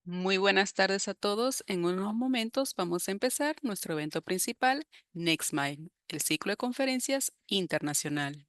Muy buenas tardes a todos. En unos momentos vamos a empezar nuestro evento principal, NextMind, el ciclo de conferencias internacional.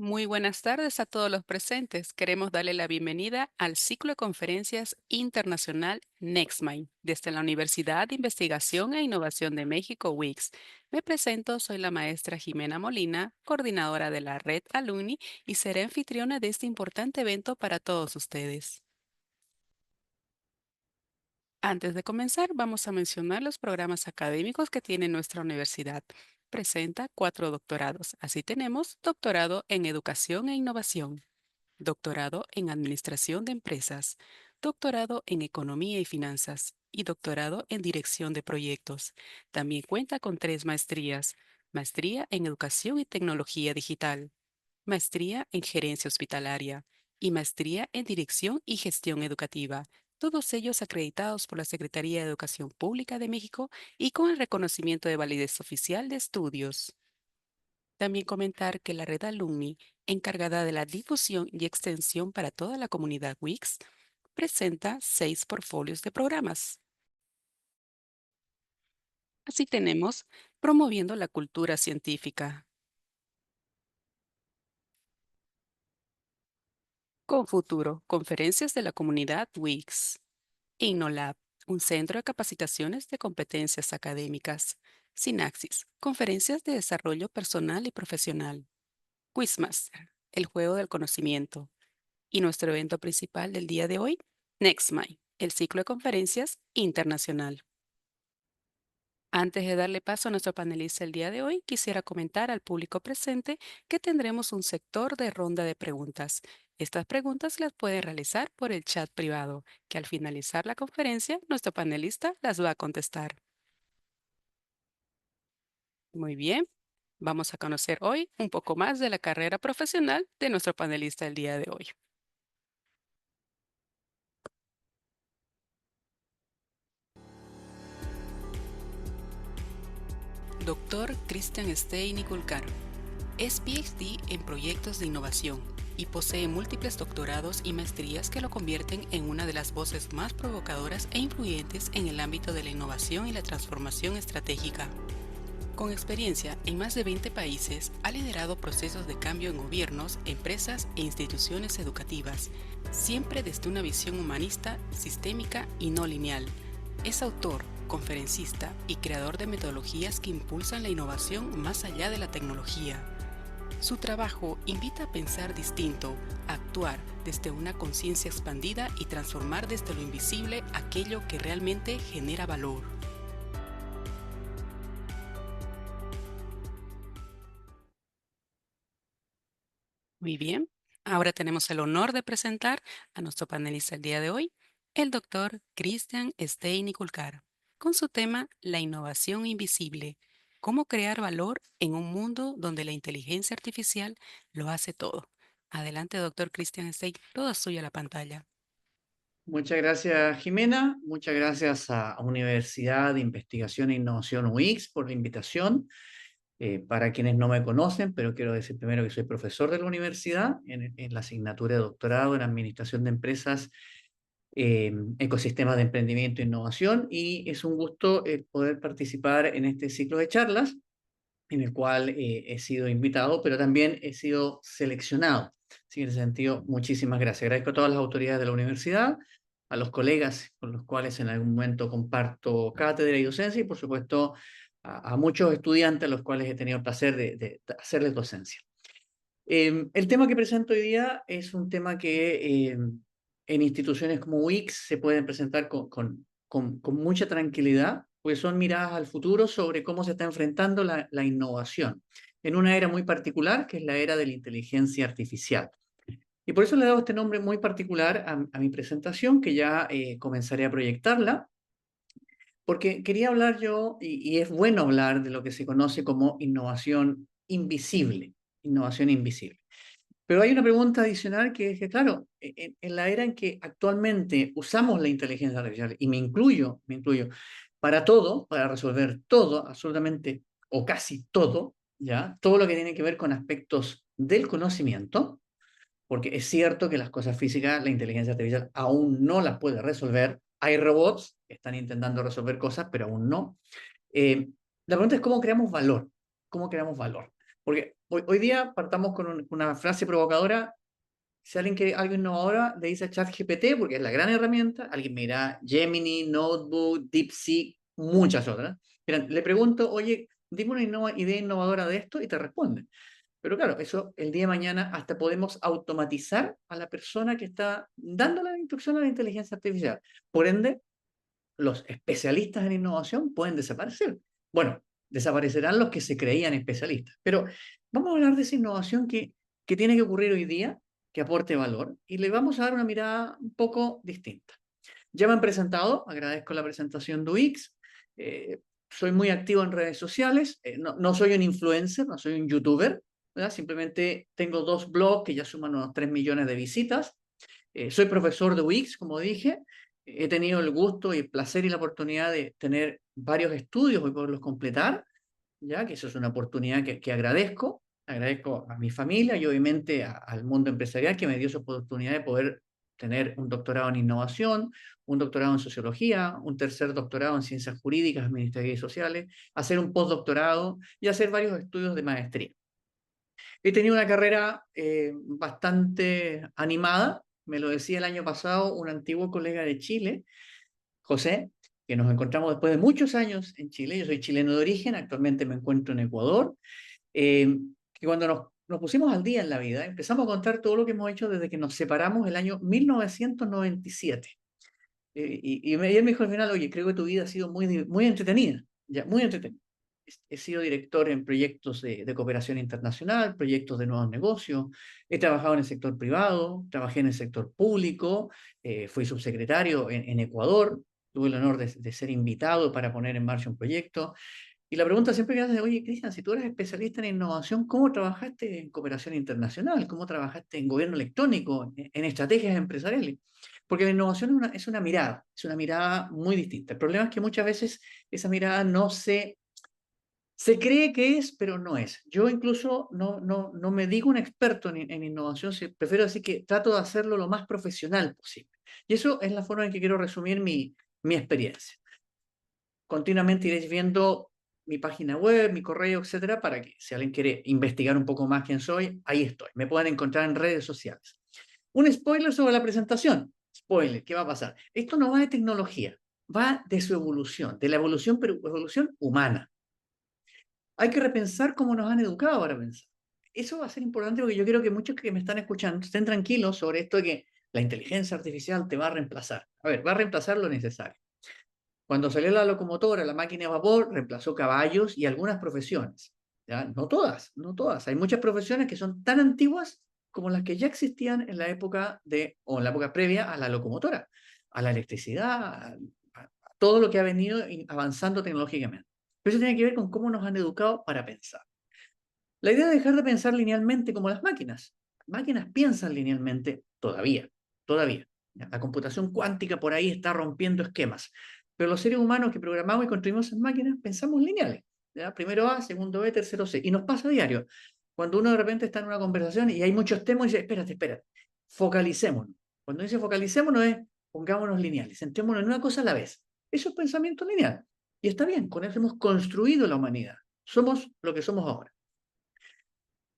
Muy buenas tardes a todos los presentes. Queremos darle la bienvenida al ciclo de conferencias internacional NextMind desde la Universidad de Investigación e Innovación de México, WIX. Me presento, soy la maestra Jimena Molina, coordinadora de la red Alumni y seré anfitriona de este importante evento para todos ustedes. Antes de comenzar, vamos a mencionar los programas académicos que tiene nuestra universidad. Presenta 4 doctorados. Así tenemos doctorado en Educación e Innovación, doctorado en Administración de Empresas, doctorado en Economía y Finanzas y doctorado en Dirección de Proyectos. También cuenta con 3 maestrías: maestría en Educación y Tecnología Digital, maestría en Gerencia Hospitalaria y maestría en Dirección y Gestión Educativa, todos ellos acreditados por la Secretaría de Educación Pública de México y con el reconocimiento de validez oficial de estudios. También comentar que la red Alumni, encargada de la difusión y extensión para toda la comunidad Wix, presenta 6 portfolios de programas. Así tenemos Promoviendo la Cultura Científica, Con Futuro, Conferencias de la Comunidad Wix, InnoLab, un centro de capacitaciones de competencias académicas. Sinaxis, conferencias de desarrollo personal y profesional. Quizmaster, el juego del conocimiento. Y nuestro evento principal del día de hoy, NextMind, el ciclo de conferencias internacional. Antes de darle paso a nuestro panelista el día de hoy, quisiera comentar al público presente que tendremos un sector de ronda de preguntas. Estas preguntas las pueden realizar por el chat privado, que al finalizar la conferencia, nuestro panelista las va a contestar. Muy bien, vamos a conocer hoy un poco más de la carrera profesional de nuestro panelista el día de hoy. Doctor Christian Steini Kulkar. Es PhD en proyectos de innovación y posee múltiples doctorados y maestrías que lo convierten en una de las voces más provocadoras e influyentes en el ámbito de la innovación y la transformación estratégica. Con experiencia en más de 20 países, ha liderado procesos de cambio en gobiernos, empresas e instituciones educativas, siempre desde una visión humanista, sistémica y no lineal. Es autor, conferencista y creador de metodologías que impulsan la innovación más allá de la tecnología. Su trabajo invita a pensar distinto, a actuar desde una conciencia expandida y transformar desde lo invisible aquello que realmente genera valor. Muy bien, ahora tenemos el honor de presentar a nuestro panelista el día de hoy, el doctor Christian Steini Kulkar, con su tema La innovación invisible, cómo crear valor en un mundo donde la inteligencia artificial lo hace todo. Adelante, doctor Christian Steini, toda suya la pantalla. Muchas gracias, Jimena. Muchas gracias a Universidad de Investigación e Innovación UIX por la invitación. Para quienes no me conocen, pero quiero decir primero que soy profesor de la universidad en la asignatura de doctorado en Administración de Empresas, Ecosistemas de Emprendimiento e Innovación, y es un gusto poder participar en este ciclo de charlas en el cual he sido invitado, pero también he sido seleccionado. Así que en ese sentido, muchísimas gracias. Agradezco a todas las autoridades de la universidad, a los colegas con los cuales en algún momento comparto cátedra y docencia, y por supuesto a muchos estudiantes a los cuales he tenido el placer de hacerles docencia. El tema que presento hoy día es un tema que en instituciones como UIX se pueden presentar con mucha tranquilidad, pues son miradas al futuro sobre cómo se está enfrentando la innovación en una era muy particular, que es la era de la inteligencia artificial. Y por eso le he dado este nombre muy particular a mi presentación, que ya comenzaré a proyectarla, porque quería hablar yo, y es bueno hablar de lo que se conoce como innovación invisible, innovación invisible. Pero hay una pregunta adicional que es que, claro, en la era en que actualmente usamos la inteligencia artificial, y me incluyo, para todo, para resolver todo, absolutamente, o casi todo, ¿ya? Todo lo que tiene que ver con aspectos del conocimiento, porque es cierto que las cosas físicas, la inteligencia artificial aún no las puede resolver. Hay robots que están intentando resolver cosas, pero aún no. La pregunta es cómo creamos valor. ¿Cómo creamos valor? Porque hoy día partamos con una frase provocadora. Si alguien quiere algo innovadora, le dice a ChatGPT, porque es la gran herramienta. Alguien me dirá Gemini, Notebook, DeepSeek, muchas otras. Miren, le pregunto, oye, dime una idea innovadora de esto y te responde. Pero claro, eso el día de mañana hasta podemos automatizar a la persona que está dando la instrucción a la inteligencia artificial. Por ende, los especialistas en innovación pueden desaparecer. Bueno, desaparecerán los que se creían especialistas. Pero vamos a hablar de esa innovación que tiene que ocurrir hoy día, que aporte valor, y le vamos a dar una mirada un poco distinta. Ya me han presentado, agradezco la presentación de UX. Soy muy activo en redes sociales, no soy un influencer, no soy un youtuber, ¿verdad? Simplemente tengo 2 blogs que ya suman unos 3 millones de visitas. Soy profesor de UX, como dije. He tenido el gusto y el placer y la oportunidad de tener varios estudios y poderlos completar, ya que eso es una oportunidad que agradezco. Agradezco a mi familia y obviamente al mundo empresarial que me dio esa oportunidad de poder tener un doctorado en innovación, un doctorado en sociología, un tercer doctorado en ciencias jurídicas, administrativas y sociales, hacer un postdoctorado y hacer varios estudios de maestría. He tenido una carrera bastante animada, me lo decía el año pasado un antiguo colega de Chile, José, que nos encontramos después de muchos años en Chile. Yo soy chileno de origen, actualmente me encuentro en Ecuador. Que cuando nos pusimos al día en la vida, empezamos a contar todo lo que hemos hecho desde que nos separamos el año 1997. Y él me dijo al final, oye, creo que tu vida ha sido muy entretenida, ya, muy entretenida. He sido director en proyectos de cooperación internacional, proyectos de nuevos negocios, he trabajado en el sector privado, trabajé en el sector público, fui subsecretario en Ecuador, tuve el honor de ser invitado para poner en marcha un proyecto. Y la pregunta siempre que haces, oye, Cristian, si tú eres especialista en innovación, ¿cómo trabajaste en cooperación internacional? ¿Cómo trabajaste en gobierno electrónico, en estrategias empresariales? Porque la innovación es una mirada muy distinta. El problema es que muchas veces esa mirada no se cree que es, pero no es. Yo incluso no me digo un experto en innovación, prefiero decir que trato de hacerlo lo más profesional posible. Y eso es la forma en que quiero resumir mi experiencia. Continuamente iréis viendo mi página web, mi correo, etcétera, para que si alguien quiere investigar un poco más quién soy, ahí estoy. Me pueden encontrar en redes sociales. Un spoiler sobre la presentación. Spoiler, ¿qué va a pasar? Esto no va de tecnología, va de su evolución, de la evolución, pero evolución humana. Hay que repensar cómo nos han educado para pensar. Eso va a ser importante porque yo quiero que muchos que me están escuchando estén tranquilos sobre esto de que la inteligencia artificial te va a reemplazar. A ver, va a reemplazar lo necesario. Cuando salió la locomotora, la máquina de vapor reemplazó caballos y algunas profesiones. ¿Ya? No todas, no todas. Hay muchas profesiones que son tan antiguas como las que ya existían en la época o en la época previa a la locomotora, a la electricidad, a todo lo que ha venido avanzando tecnológicamente. Pero eso tiene que ver con cómo nos han educado para pensar. La idea de dejar de pensar linealmente como las máquinas. Las máquinas piensan linealmente todavía. La computación cuántica por ahí está rompiendo esquemas. Pero los seres humanos que programamos y construimos esas máquinas pensamos lineales. ¿Ya? Primero A, segundo B, tercero C. Y nos pasa a diario. Cuando uno de repente está en una conversación y hay muchos temas y dice, espérate, focalicémonos. Cuando dice focalicémonos es pongámonos lineales, centrémonos en una cosa a la vez. Eso es pensamiento lineal. Y está bien, con eso hemos construido la humanidad. Somos lo que somos ahora.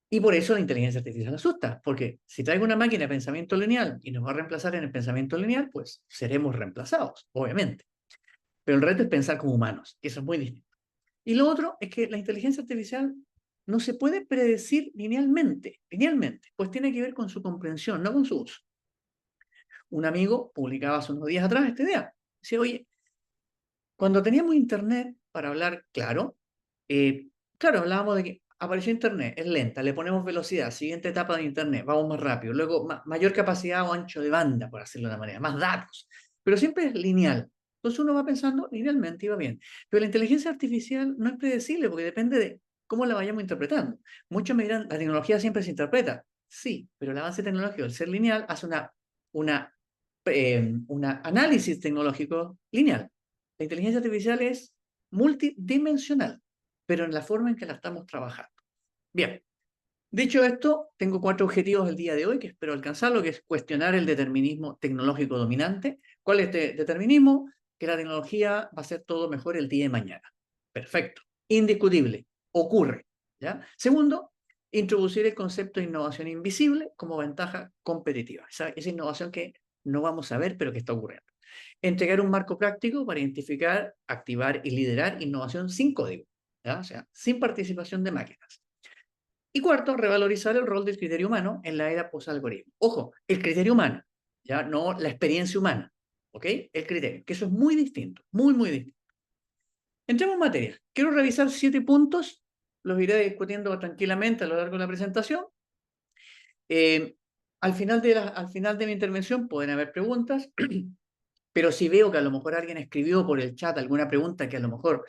Y por eso la inteligencia artificial asusta, porque si traigo una máquina de pensamiento lineal y nos va a reemplazar en el pensamiento lineal, pues seremos reemplazados, obviamente. Pero el reto es pensar como humanos, y eso es muy distinto. Y lo otro es que la inteligencia artificial no se puede predecir linealmente, pues tiene que ver con su comprensión, no con su uso. Un amigo publicaba hace unos días atrás esta idea. Dice, oye, cuando teníamos internet para hablar claro, claro, hablábamos de que apareció internet, es lenta, le ponemos velocidad, siguiente etapa de internet, vamos más rápido, luego mayor capacidad o ancho de banda, por decirlo de una manera, más datos, pero siempre es lineal. Entonces uno va pensando linealmente y va bien. Pero la inteligencia artificial no es predecible porque depende de cómo la vayamos interpretando. Muchos me dirán, la tecnología siempre se interpreta. Sí, pero el avance tecnológico, al ser lineal, hace una, un análisis tecnológico lineal. La inteligencia artificial es multidimensional, pero en la forma en que la estamos trabajando. Bien, dicho esto, tengo 4 objetivos el día de hoy que espero alcanzarlo, que es cuestionar el determinismo tecnológico dominante. ¿Cuál es este determinismo? Que la tecnología va a ser todo mejor el día de mañana. Perfecto, indiscutible, ocurre. ¿Ya? Segundo, introducir el concepto de innovación invisible como ventaja competitiva. Esa innovación que no vamos a ver, pero que está ocurriendo. Entregar un marco práctico para identificar, activar y liderar innovación sin código, ¿ya? O sea, sin participación de máquinas. Y cuarto, revalorizar el rol del criterio humano en la era post-algoritmo. Ojo, el criterio humano, ya no la experiencia humana, ¿ok? El criterio, que eso es muy distinto, muy distinto. Entremos en materia. Quiero revisar 7 puntos, los iré discutiendo tranquilamente a lo largo de la presentación. Al final de mi intervención pueden haber preguntas, pero si veo que a lo mejor alguien escribió por el chat alguna pregunta que a lo mejor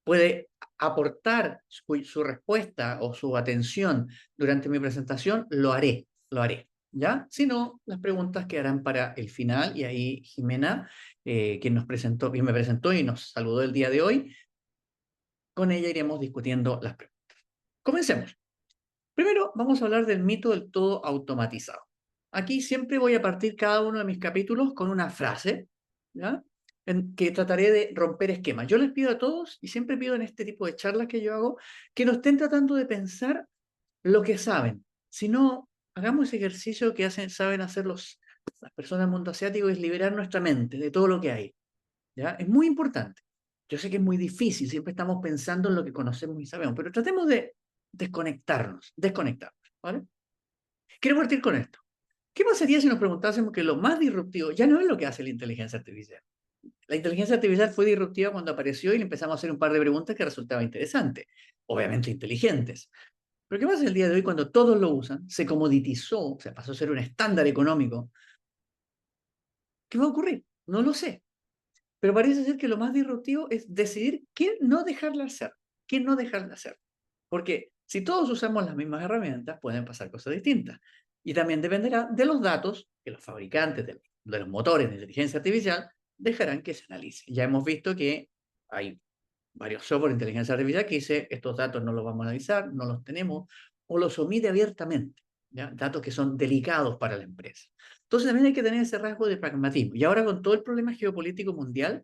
puede aportar su respuesta o su atención durante mi presentación, lo haré, ¿ya? Si no, las preguntas quedarán para el final y ahí Jimena, quien me presentó y nos saludó el día de hoy, con ella iremos discutiendo las preguntas. Comencemos. Primero, vamos a hablar del mito del todo automatizado. Aquí siempre voy a partir cada uno de mis capítulos con una frase, ¿ya? En que trataré de romper esquemas. Yo les pido a todos, y siempre pido en este tipo de charlas que yo hago, que no estén tratando de pensar lo que saben, sino hagamos ese ejercicio que saben hacer las personas del mundo asiático, es liberar nuestra mente de todo lo que hay. ¿ya? Es muy importante. Yo sé que es muy difícil, siempre estamos pensando en lo que conocemos y sabemos, pero tratemos de desconectarnos, ¿vale? Quiero partir con esto. ¿Qué pasaría si nos preguntásemos que lo más disruptivo ya no es lo que hace la inteligencia artificial? La inteligencia artificial fue disruptiva cuando apareció y le empezamos a hacer un par de preguntas que resultaban interesantes, obviamente inteligentes. Pero ¿qué pasa el día de hoy cuando todos lo usan? Se comoditizó, o sea, pasó a ser un estándar económico. ¿Qué va a ocurrir? No lo sé. Pero parece ser que lo más disruptivo es decidir qué no dejarle hacer, qué no dejarle hacer. Porque si todos usamos las mismas herramientas, pueden pasar cosas distintas. Y también dependerá de los datos que los fabricantes de los motores de inteligencia artificial dejarán que se analicen. Ya hemos visto que hay varios software de inteligencia artificial que dice estos datos no los vamos a analizar, no los tenemos, o los omite abiertamente, ¿ya? Datos que son delicados para la empresa. Entonces también hay que tener ese rasgo de pragmatismo. Y ahora con todo el problema geopolítico mundial,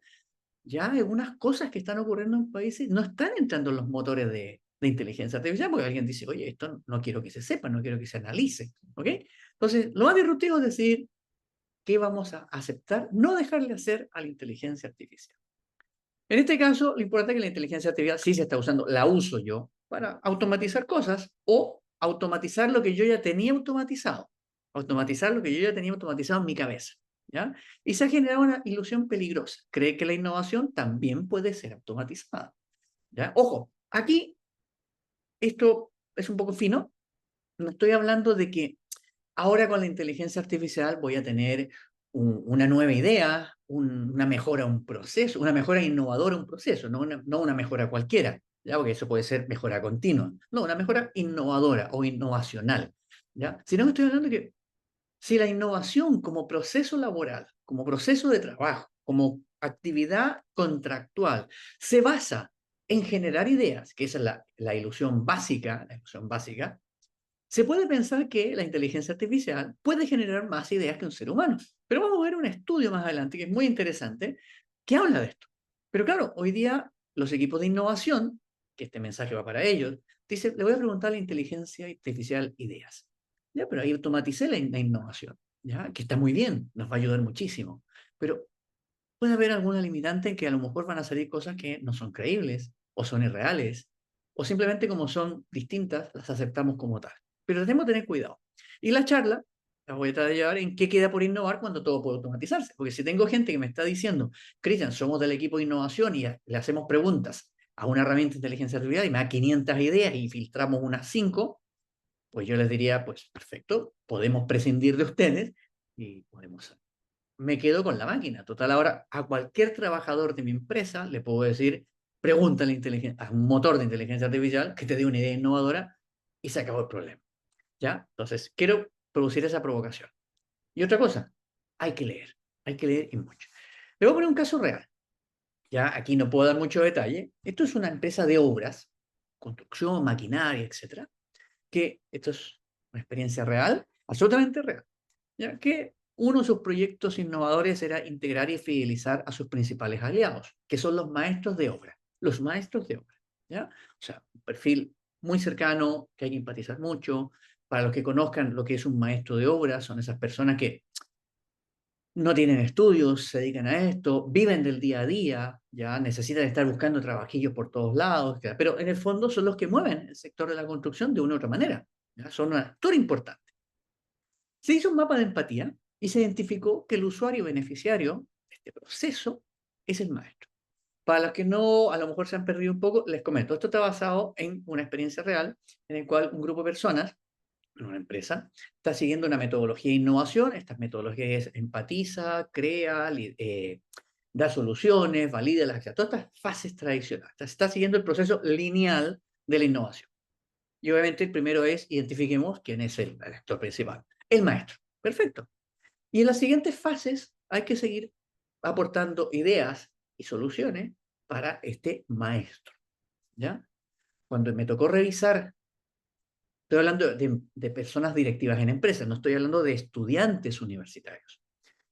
ya algunas cosas que están ocurriendo en países no están entrando en los motores de inteligencia artificial porque alguien dice, oye, esto no quiero que se sepa, no quiero que se analice. ¿Ok? Entonces, lo más disruptivo es decir qué vamos a aceptar, no dejarle hacer a la inteligencia artificial. En este caso, lo importante es que la inteligencia artificial sí se está usando, la uso yo para automatizar cosas o automatizar lo que yo ya tenía automatizado, automatizar lo que yo ya tenía automatizado en mi cabeza. ¿Ya? Y se ha generado una ilusión peligrosa. Cree que la innovación también puede ser automatizada. ¿Ya? Ojo, aquí esto es un poco fino. No estoy hablando de que ahora con la inteligencia artificial voy a tener una nueva idea, una mejora a un proceso, una mejora innovadora a un proceso, no una mejora cualquiera, ¿ya? Porque eso puede ser mejora continua. No, una mejora innovadora o innovacional, ¿ya? Sino que estoy hablando de que si la innovación como proceso laboral, como proceso de trabajo, como actividad contractual, se basa en generar ideas, que esa es la ilusión básica, se puede pensar que la inteligencia artificial puede generar más ideas que un ser humano. Pero vamos a ver un estudio más adelante que es muy interesante que habla de esto. Pero claro, hoy día los equipos de innovación, que este mensaje va para ellos, dicen, le voy a preguntar a la inteligencia artificial ideas. Ya, pero ahí automaticé la innovación, ya, que está muy bien, nos va a ayudar muchísimo. Pero puede haber alguna limitante en que a lo mejor van a salir cosas que no son creíbles o son irreales o simplemente como son distintas, las aceptamos como tal. Pero tenemos que tener cuidado. Y la charla la voy a tratar de llevar en qué queda por innovar cuando todo puede automatizarse. Porque si tengo gente que me está diciendo, Cristian, somos del equipo de innovación y le hacemos preguntas a una herramienta de inteligencia artificial y me da 500 ideas y filtramos unas 5, pues yo les diría, pues perfecto, podemos prescindir de ustedes y podemos me quedo con la máquina. Total, ahora a cualquier trabajador de mi empresa le puedo decir, pregúntale a un motor de inteligencia artificial que te dé una idea innovadora y se acabó el problema. ¿Ya? Entonces, quiero producir esa provocación. Y otra cosa, hay que leer y mucho. Le voy a poner un caso real. Ya aquí no puedo dar mucho detalle. Esto es una empresa de obras, construcción, maquinaria, etcétera, que esto es una experiencia real, absolutamente real, ya que uno de sus proyectos innovadores era integrar y fidelizar a sus principales aliados, que son los maestros de obra, los maestros de obra, ¿ya? O sea, un perfil muy cercano, que hay que empatizar mucho. Para los que conozcan lo que es un maestro de obra, son esas personas que no tienen estudios, se dedican a esto, viven del día a día, ya necesitan estar buscando trabajillos por todos lados, pero en el fondo son los que mueven el sector de la construcción de una u otra manera, ¿ya? Son un actor importante. Se hizo un mapa de empatía y se identificó que el usuario beneficiario de este proceso es el maestro. Para los que no, a lo mejor se han perdido un poco, les comento, esto está basado en una experiencia real en el cual un grupo de personas, en una empresa, está siguiendo una metodología de innovación. Estas metodologías es empatiza, crea, da soluciones, valida las acciones, todas estas fases tradicionales. Se está siguiendo el proceso lineal de la innovación. Y obviamente el primero es identifiquemos quién es el actor principal, el maestro. Perfecto. Y en las siguientes fases hay que seguir aportando ideas y soluciones para este maestro. ¿Ya? Cuando me tocó revisar, estoy hablando de personas directivas en empresas, no estoy hablando de estudiantes universitarios.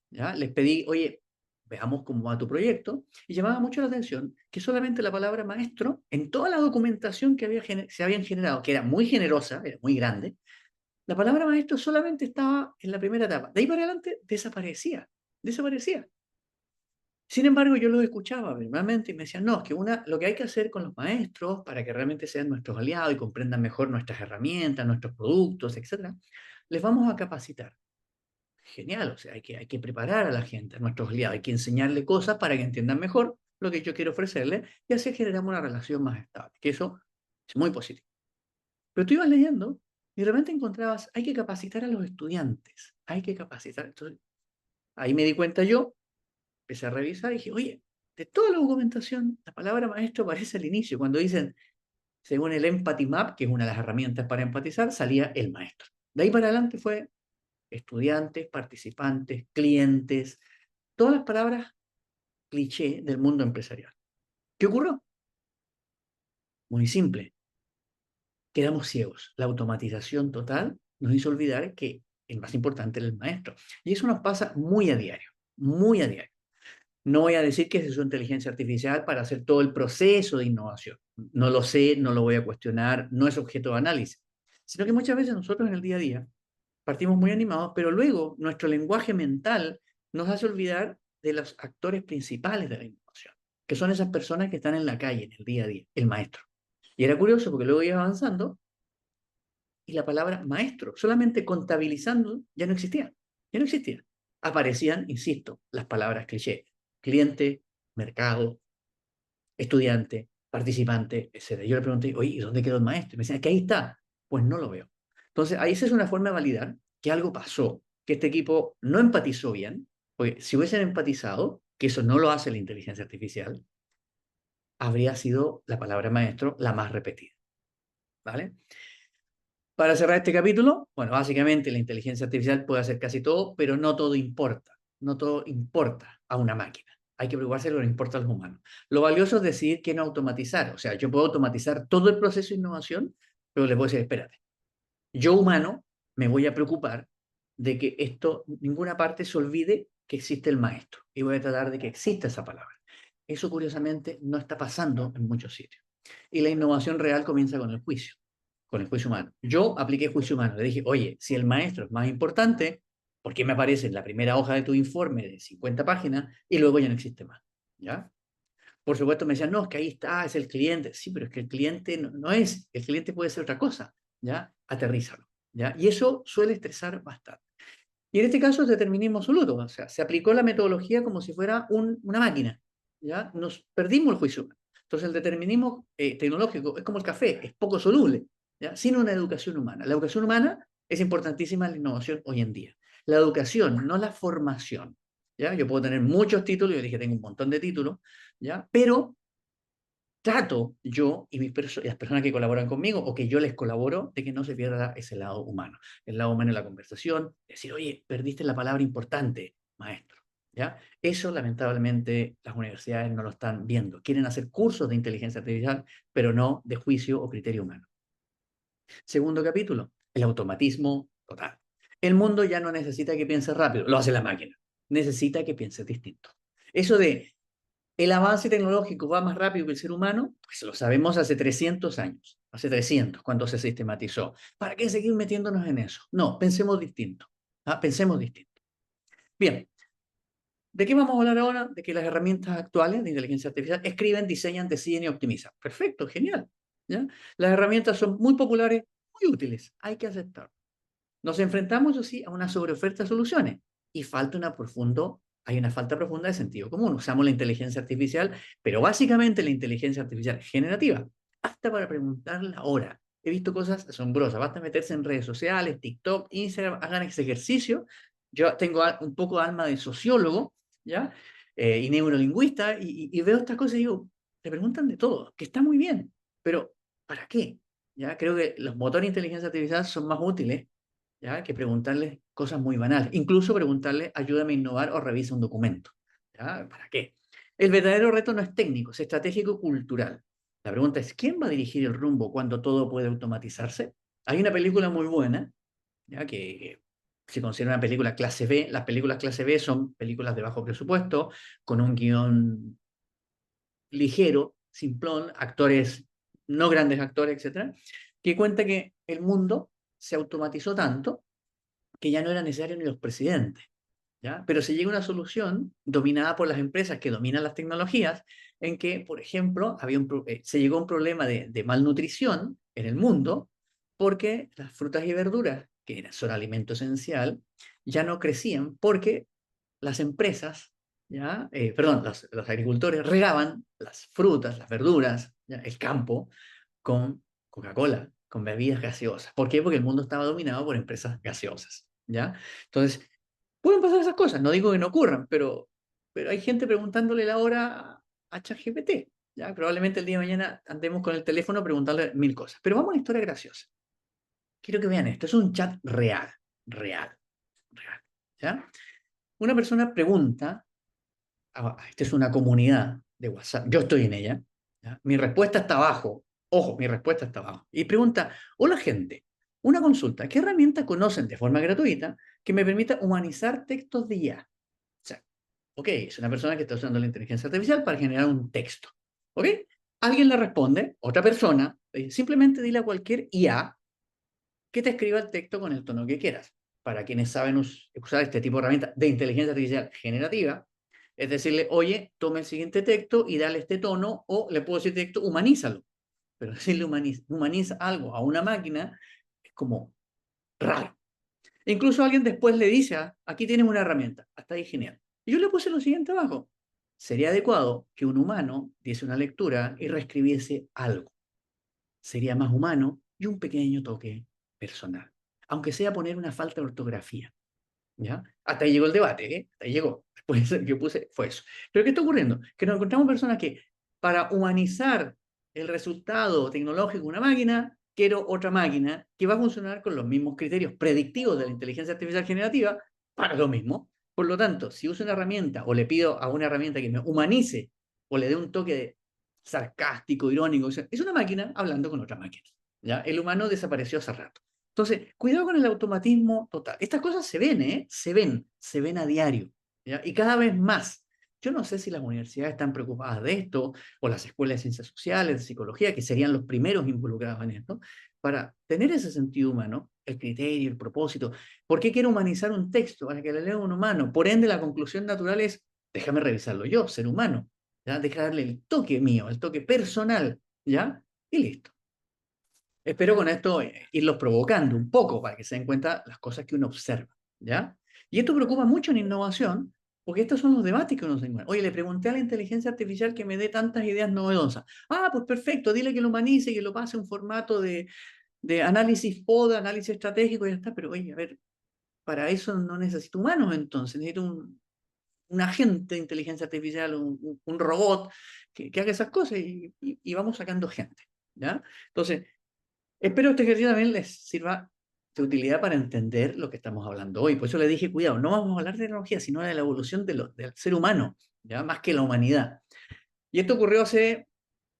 ¿Ya? Les pedí, oye, veamos cómo va tu proyecto, y llamaba mucho la atención que solamente la palabra maestro, en toda la documentación que se habían generado, que era muy generosa, era muy grande, la palabra maestro solamente estaba en la primera etapa. De ahí para adelante desaparecía, desaparecía. Sin embargo, yo los escuchaba verbalmente y me decían, no, es que lo que hay que hacer con los maestros para que realmente sean nuestros aliados y comprendan mejor nuestras herramientas, nuestros productos, etcétera, les vamos a capacitar. Genial, o sea, hay que preparar a la gente, a nuestros aliados, hay que enseñarle cosas para que entiendan mejor lo que yo quiero ofrecerles y así generamos una relación más estable, que eso es muy positivo. Pero tú ibas leyendo y de repente encontrabas, hay que capacitar a los estudiantes, hay que capacitar. Entonces, ahí me di cuenta yo, empecé a revisar y dije, oye, de toda la documentación, la palabra maestro aparece al inicio, cuando dicen, según el Empathy Map, que es una de las herramientas para empatizar, salía el maestro. De ahí para adelante fue estudiantes, participantes, clientes, todas las palabras cliché del mundo empresarial. ¿Qué ocurrió? Muy simple, quedamos ciegos. La automatización total nos hizo olvidar que el más importante era el maestro. Y eso nos pasa muy a diario, muy a diario. No voy a decir que se usó inteligencia artificial para hacer todo el proceso de innovación. No lo sé, no lo voy a cuestionar, no es objeto de análisis. Sino que muchas veces nosotros en el día a día partimos muy animados, pero luego nuestro lenguaje mental nos hace olvidar de los actores principales de la innovación, que son esas personas que están en la calle, en el día a día, el maestro. Y era curioso porque luego iba avanzando y la palabra maestro, solamente contabilizando, ya no existía. Ya no existía. Aparecían, insisto, las palabras cliché. Cliente, mercado, estudiante, participante, etc. Yo le pregunté, oye, ¿y dónde quedó el maestro? Y me decían, que ahí está. Pues no lo veo. Entonces, ahí esa es una forma de validar que algo pasó, que este equipo no empatizó bien, porque si hubiesen empatizado, que eso no lo hace la inteligencia artificial, habría sido la palabra maestro la más repetida. ¿Vale? Para cerrar este capítulo, bueno, básicamente la inteligencia artificial puede hacer casi todo, pero no todo importa. No todo importa a una máquina. Hay que preocuparse de lo que importa a los humanos. Lo valioso es decidir qué no automatizar. O sea, yo puedo automatizar todo el proceso de innovación, pero le puedo decir, espérate, yo humano me voy a preocupar de que esto, ninguna parte se olvide que existe el maestro. Y voy a tratar de que exista esa palabra. Eso, curiosamente, no está pasando en muchos sitios. Y la innovación real comienza con el juicio humano. Yo apliqué juicio humano. Le dije, oye, si el maestro es más importante, ¿por qué me aparece en la primera hoja de tu informe de 50 páginas y luego ya no existe más? ¿Ya? Por supuesto me decían, no, es que ahí está, es el cliente. Sí, pero es que el cliente no es, el cliente puede ser otra cosa. ¿Ya? Aterrízalo. ¿Ya? Y eso suele estresar bastante. Y en este caso es determinismo absoluto, o sea, se aplicó la metodología como si fuera una máquina, ¿ya? Nos perdimos el juicio humano. Entonces el determinismo tecnológico es como el café, es poco soluble, ¿ya? Sin una educación humana. La educación humana es importantísima en la innovación hoy en día. La educación, no la formación, ¿ya? Yo puedo tener muchos títulos, yo dije, tengo un montón de títulos, ¿ya? Pero trato yo y las personas que colaboran conmigo o que yo les colaboro de que no se pierda ese lado humano, el lado humano de la conversación, decir, oye, perdiste la palabra importante, maestro. ¿Ya? Eso lamentablemente las universidades no lo están viendo. Quieren hacer cursos de inteligencia artificial, pero no de juicio o criterio humano. Segundo capítulo, el automatismo total. El mundo ya no necesita que piense rápido, lo hace la máquina. Necesita que piense distinto. Eso de el avance tecnológico va más rápido que el ser humano, pues lo sabemos hace 300 años, hace 300, cuando se sistematizó. ¿Para qué seguir metiéndonos en eso? No, pensemos distinto. Pensemos distinto. Bien, ¿de qué vamos a hablar ahora? De que las herramientas actuales de inteligencia artificial escriben, diseñan, deciden y optimizan. Perfecto, genial. ¿Ya? Las herramientas son muy populares, muy útiles, hay que aceptarlo. Nos enfrentamos, yo sí, a una sobreoferta de soluciones y hay una falta profunda de sentido común. Usamos la inteligencia artificial, pero básicamente la inteligencia artificial generativa, hasta para preguntar la hora. He visto cosas asombrosas. Basta meterse en redes sociales, TikTok, Instagram, hagan ese ejercicio. Yo tengo un poco de alma de sociólogo, ¿ya? Y neurolingüista, y veo estas cosas y digo, te preguntan de todo, que está muy bien, pero ¿para qué? ¿Ya? Creo que los motores de inteligencia artificial son más útiles, ¿ya? Que preguntarles cosas muy banales. Incluso preguntarle, ayúdame a innovar o revisa un documento. ¿Ya? ¿Para qué? El verdadero reto no es técnico, es estratégico cultural. La pregunta es, ¿quién va a dirigir el rumbo cuando todo puede automatizarse? Hay una película muy buena, ¿ya? Que se considera una película clase B. Las películas clase B son películas de bajo presupuesto, con un guión ligero, simplón, actores, no grandes actores, etcétera, que cuenta que el mundo se automatizó tanto que ya no eran necesarios ni los presidentes. ¿ya? Pero se llega a una solución dominada por las empresas que dominan las tecnologías, en que, por ejemplo, se llegó a un problema de malnutrición en el mundo porque las frutas y verduras, son alimento esencial, ya no crecían porque las empresas, ¿ya? Perdón, los agricultores regaban las frutas, las verduras, ¿ya? El campo con Coca-Cola, con bebidas gaseosas. ¿Por qué? Porque el mundo estaba dominado por empresas gaseosas, ¿ya? Entonces, pueden pasar esas cosas, no digo que no ocurran, pero hay gente preguntándole la hora a ChatGPT, ¿ya? Probablemente el día de mañana andemos con el teléfono a preguntarle mil cosas. Pero vamos a una historia graciosa. Quiero que vean esto, es un chat real, real, real, ¿ya? Una persona pregunta, esta es una comunidad de WhatsApp, yo estoy en ella, ¿ya? Mi respuesta está abajo, ojo, mi respuesta está abajo, y pregunta, hola gente, una consulta, ¿qué herramienta conocen de forma gratuita que me permita humanizar textos de IA? O sea, ok, es una persona que está usando la inteligencia artificial para generar un texto, ¿ok? Alguien le responde, otra persona, simplemente dile a cualquier IA que te escriba el texto con el tono que quieras. Para quienes saben usar este tipo de herramienta de inteligencia artificial generativa, es decirle, oye, toma el siguiente texto y dale este tono, o le puedo decir texto, humanízalo. Pero decirle humaniza algo a una máquina es como raro. Incluso alguien después le dice, aquí tienes una herramienta, hasta ahí genial. Y yo le puse lo siguiente abajo. Sería adecuado que un humano diese una lectura y reescribiese algo. Sería más humano y un pequeño toque personal. Aunque sea poner una falta de ortografía. ¿Ya? Hasta ahí llegó el debate, ¿eh? Hasta ahí llegó. Después que puse fue eso. Pero ¿qué está ocurriendo? Que nos encontramos personas que para humanizar el resultado tecnológico de una máquina, quiero otra máquina que va a funcionar con los mismos criterios predictivos de la inteligencia artificial generativa para lo mismo. Por lo tanto, si uso una herramienta o le pido a una herramienta que me humanice o le dé un toque de sarcástico, irónico, es una máquina hablando con otra máquina. ¿Ya? El humano desapareció hace rato. Entonces, cuidado con el automatismo total. Estas cosas se ven, ¿eh? Se ven a diario, ¿ya? Y cada vez más. Yo no sé si las universidades están preocupadas de esto, o las escuelas de ciencias sociales, de psicología, que serían los primeros involucrados en esto, para tener ese sentido humano, el criterio, el propósito. ¿Por qué quiero humanizar un texto para que le lea un humano? Por ende, la conclusión natural es, déjame revisarlo yo, ser humano, ¿ya? Dejarle el toque mío, el toque personal, ¿ya? Y listo. Espero con esto irlos provocando un poco para que se den cuenta las cosas que uno observa, ¿ya? Y esto preocupa mucho en innovación, porque estos son los debates que uno se encuentra. Oye, le pregunté a la inteligencia artificial que me dé tantas ideas novedosas. Ah, pues perfecto, dile que lo humanice, que lo pase en formato de análisis FODA, análisis estratégico y ya está. Pero oye, a ver, para eso no necesito humanos entonces, necesito un agente de inteligencia artificial, un robot que haga esas cosas y vamos sacando gente, ¿ya? Entonces, espero este ejercicio también les sirva de utilidad para entender lo que estamos hablando hoy. Por eso les dije, cuidado, no vamos a hablar de tecnología, sino de la evolución del ser humano, ¿ya? Más que la humanidad. Y esto ocurrió hace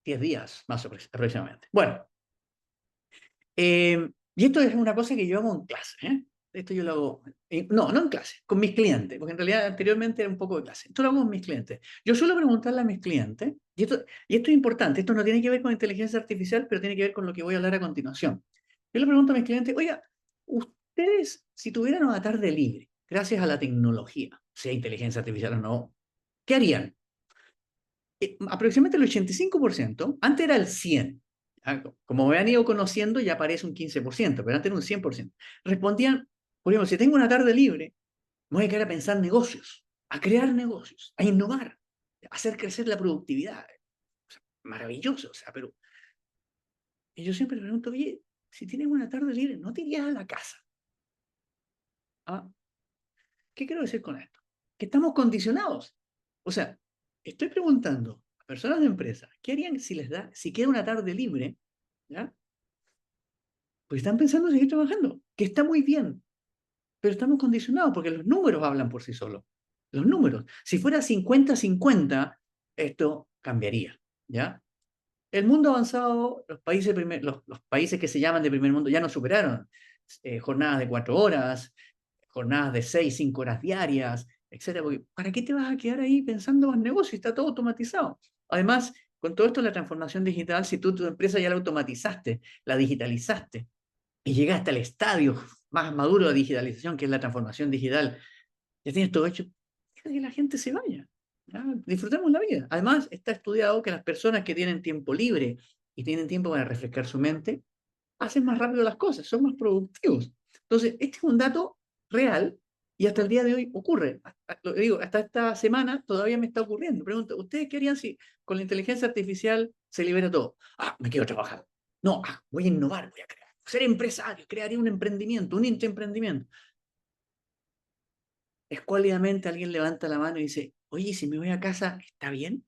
10 días, más aproximadamente. Bueno, y esto es una cosa que yo hago en clase, ¿eh? Esto yo lo hago, no en clase, con mis clientes, porque en realidad anteriormente era un poco de clase. Esto lo hago con mis clientes. Yo suelo preguntarle a mis clientes, y esto es importante, esto no tiene que ver con inteligencia artificial, pero tiene que ver con lo que voy a hablar a continuación. Yo le pregunto a mis clientes, oiga, ustedes, si tuvieran una tarde libre, gracias a la tecnología, sea inteligencia artificial o no, ¿qué harían? Aproximadamente el 85%, antes era el 100%. Como me han ido conociendo, ya aparece un 15%, pero antes era un 100%. Respondían, por ejemplo, si tengo una tarde libre, me voy a quedar a pensar negocios, a crear negocios, a innovar, a hacer crecer la productividad. O sea, maravilloso, o sea, pero... Y yo siempre le pregunto, oye, si tienes una tarde libre, ¿no te irías a la casa? ¿Ah? ¿Qué quiero decir con esto? Que estamos condicionados. O sea, estoy preguntando a personas de empresa, ¿qué harían si queda una tarde libre? ¿Ya? Pues están pensando en seguir trabajando, que está muy bien, pero estamos condicionados porque los números hablan por sí solos. Los números. Si fuera 50-50, esto cambiaría, ¿ya? El mundo avanzado, los países que se llaman de primer mundo ya no superaron jornadas de 4 horas, jornadas de 6, 5 horas diarias, etcétera. Porque ¿para qué te vas a quedar ahí pensando más negocio? Está todo automatizado. Además, con todo esto de la transformación digital, si tú tu empresa ya la automatizaste, la digitalizaste y llegaste al estadio más maduro de digitalización, que es la transformación digital, ya tienes todo hecho, deja que la gente se vaya. ¿Ya? Disfrutemos la vida. Además, está estudiado que las personas que tienen tiempo libre y tienen tiempo para refrescar su mente, hacen más rápido las cosas, son más productivos. Entonces, este es un dato real y hasta el día de hoy ocurre. Lo digo, hasta esta semana todavía me está ocurriendo. Pregunto, ¿ustedes qué harían si con la inteligencia artificial se libera todo? Ah, me quiero trabajar. No, voy a innovar, voy a crear. Ser empresario, crearía un emprendimiento, un intraemprendimiento. Escuálidamente alguien levanta la mano y dice, oye, si me voy a casa, ¿está bien?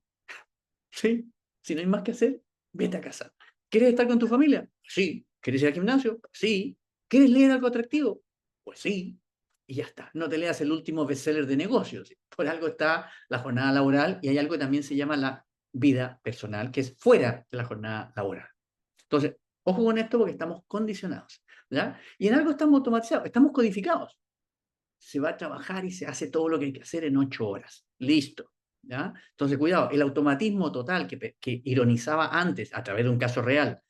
Sí. Si no hay más que hacer, vete a casa. ¿Quieres estar con tu familia? Sí. ¿Quieres ir al gimnasio? Sí. ¿Quieres leer algo atractivo? Pues sí. Y ya está. No te leas el último bestseller de negocios. Por algo está la jornada laboral y hay algo que también se llama la vida personal, que es fuera de la jornada laboral. Entonces, ojo con esto porque estamos condicionados. ¿Ya? Y en algo estamos automatizados, estamos codificados. Se va a trabajar y se hace todo lo que hay que hacer en 8 horas. Listo. ¿Ya? Entonces, cuidado, el automatismo total que ironizaba antes a través de un caso real,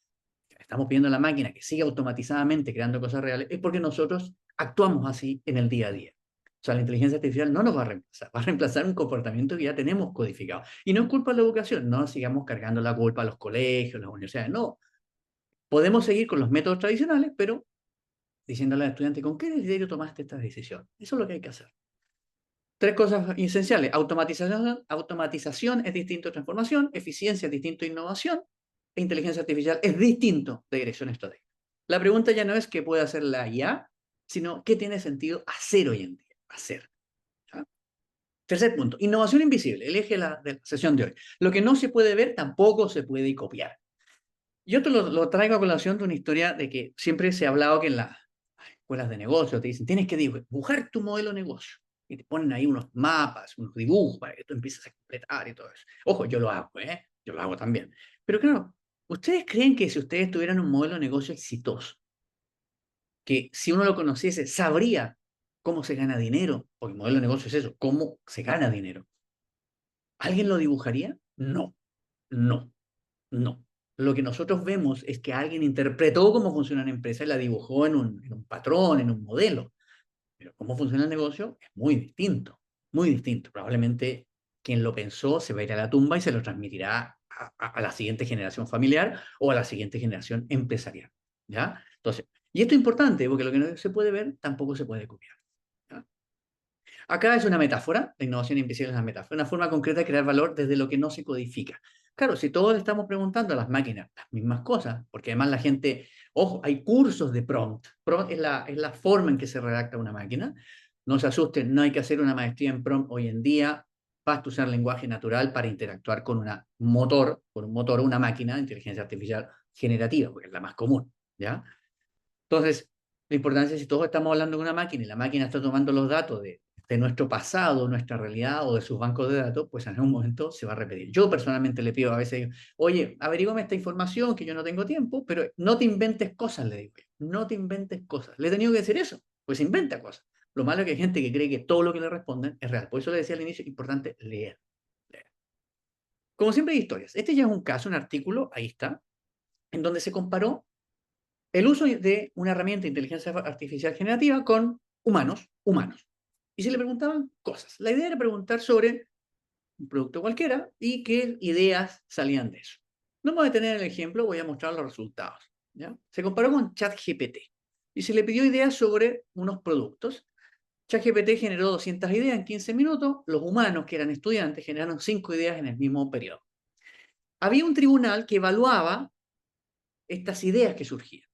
estamos pidiendo a la máquina que siga automatizadamente creando cosas reales, es porque nosotros actuamos así en el día a día. O sea, la inteligencia artificial no nos va a reemplazar un comportamiento que ya tenemos codificado. Y no es culpa de la educación, no sigamos cargando la culpa a los colegios, las universidades, no. Podemos seguir con los métodos tradicionales, pero diciéndole al estudiante, ¿con qué criterio tomaste esta decisión? Eso es lo que hay que hacer. Tres cosas esenciales. Automatización es distinto a transformación, eficiencia es distinto a innovación, e inteligencia artificial es distinto de dirección estratégica. La pregunta ya no es qué puede hacer la IA, sino qué tiene sentido hacer hoy en día. Hacer. ¿Ya? Tercer punto, innovación invisible, el eje de la sesión de hoy. Lo que no se puede ver tampoco se puede copiar. Yo te lo traigo a colación de una historia de que siempre se ha hablado que en las escuelas de negocio te dicen, tienes que dibujar tu modelo de negocio. Y te ponen ahí unos mapas, unos dibujos para que tú empieces a completar y todo eso. Ojo, yo lo hago, ¿eh? Yo lo hago también. Pero claro, ¿ustedes creen que si ustedes tuvieran un modelo de negocio exitoso, que si uno lo conociese, sabría cómo se gana dinero? Porque el modelo de negocio es eso, cómo se gana dinero. ¿Alguien lo dibujaría? No, no. No. Lo que nosotros vemos es que alguien interpretó cómo funciona una empresa y la dibujó en un patrón, en un modelo. Pero cómo funciona el negocio es muy distinto, muy distinto. Probablemente quien lo pensó se va a ir a la tumba y se lo transmitirá a la siguiente generación familiar o a la siguiente generación empresarial. ¿Ya? Entonces, y esto es importante porque lo que no se puede ver tampoco se puede copiar. ¿Ya? Acá es una metáfora, la innovación invisible es una metáfora, una forma concreta de crear valor desde lo que no se codifica. Claro, si todos le estamos preguntando a las máquinas las mismas cosas, porque además la gente, ojo, hay cursos de prompt. Prompt es la forma en que se redacta una máquina. No se asusten, no hay que hacer una maestría en prompt hoy en día. Basta usar lenguaje natural para interactuar con con un motor, una máquina de inteligencia artificial generativa, porque es la más común, ¿ya? Entonces, la importancia es si todos estamos hablando de una máquina y la máquina está tomando los datos de nuestro pasado, nuestra realidad o de sus bancos de datos, pues en algún momento se va a repetir. Yo personalmente le pido a veces, oye, averígame esta información que yo no tengo tiempo, pero no te inventes cosas, le digo. No te inventes cosas. Le he tenido que decir eso, pues inventa cosas. Lo malo es que hay gente que cree que todo lo que le responden es real. Por eso le decía al inicio, importante leer. Leer. Como siempre hay historias. Este ya es un caso, un artículo, ahí está, en donde se comparó el uso de una herramienta de inteligencia artificial generativa con humanos. Y se le preguntaban cosas. La idea era preguntar sobre un producto cualquiera y qué ideas salían de eso. No me voy a detener en el ejemplo, voy a mostrar los resultados. ¿Ya? Se comparó con ChatGPT y se le pidió ideas sobre unos productos. ChatGPT generó 200 ideas en 15 minutos, los humanos, que eran estudiantes, generaron 5 ideas en el mismo periodo. Había un tribunal que evaluaba estas ideas que surgían.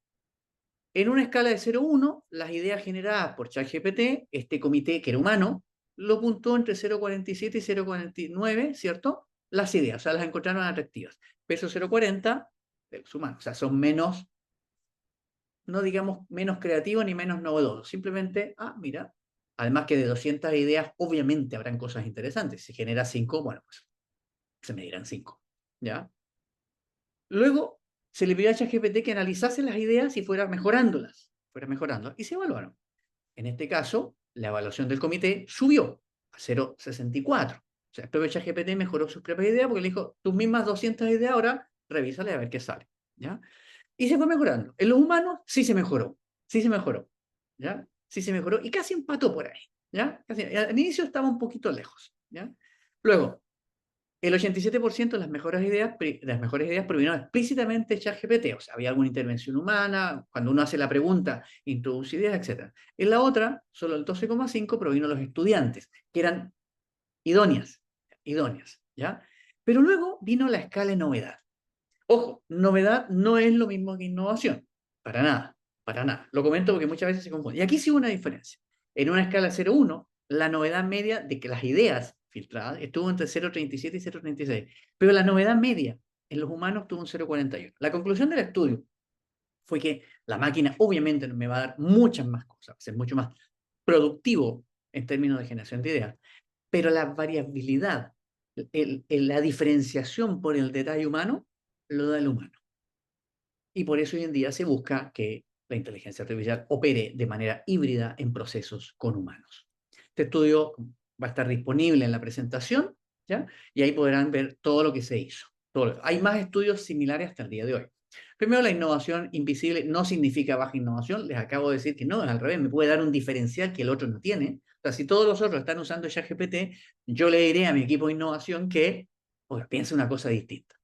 En una escala de 0 a 1, las ideas generadas por ChatGPT, este comité que era humano, lo puntó entre 0,47 y 0,49, ¿cierto? Las ideas, o sea, las encontraron atractivas. Peso 0,40 de los humanos, o sea, son menos, no digamos menos creativos ni menos novedosos, simplemente, mira, además que de 200 ideas, obviamente habrán cosas interesantes. Si genera 5, bueno, pues se me dirán 5, ¿ya? Luego se le pidió a ChatGPT que analizase las ideas y fuera mejorándolas, y se evaluaron. En este caso, la evaluación del comité subió a 0,64. O sea, el propio ChatGPT mejoró sus propias ideas porque le dijo, tus mismas 200 ideas ahora, revísale a ver qué sale. ¿Ya? Y se fue mejorando. En los humanos sí se mejoró, sí se mejoró. ¿Ya? Sí se mejoró y casi empató por ahí. ¿ya? Al inicio estaba un poquito lejos, ¿ya? Luego, el 87% de las mejores ideas provinieron explícitamente de ChatGPT, o sea, había alguna intervención humana, cuando uno hace la pregunta, introduce ideas, etc. En la otra, solo el 12,5 provino de los estudiantes, que eran idóneas, idóneas, ¿ya? Pero luego vino la escala de novedad. Ojo, novedad no es lo mismo que innovación, para nada, para nada. Lo comento porque muchas veces se confunde. Y aquí sí hubo una diferencia. En una escala 0,1, la novedad media de que las ideas filtradas estuvo entre 0,37 y 0,36, pero la novedad media en los humanos tuvo un 0,41. La conclusión del estudio fue que la máquina obviamente me va a dar muchas más cosas, va a ser mucho más productivo en términos de generación de ideas, pero la variabilidad, la diferenciación por el detalle humano, lo da el humano. Y por eso hoy en día se busca que la inteligencia artificial opere de manera híbrida en procesos con humanos. Este estudio va a estar disponible en la presentación, ¿ya? Y ahí podrán ver todo lo que se hizo. Hay más estudios similares hasta el día de hoy. Primero, la innovación invisible no significa baja innovación. Les acabo de decir que no, es al revés, me puede dar un diferencial que el otro no tiene. O sea, si todos los otros están usando ChatGPT, yo le diré a mi equipo de innovación que, oiga, piense una cosa distinta.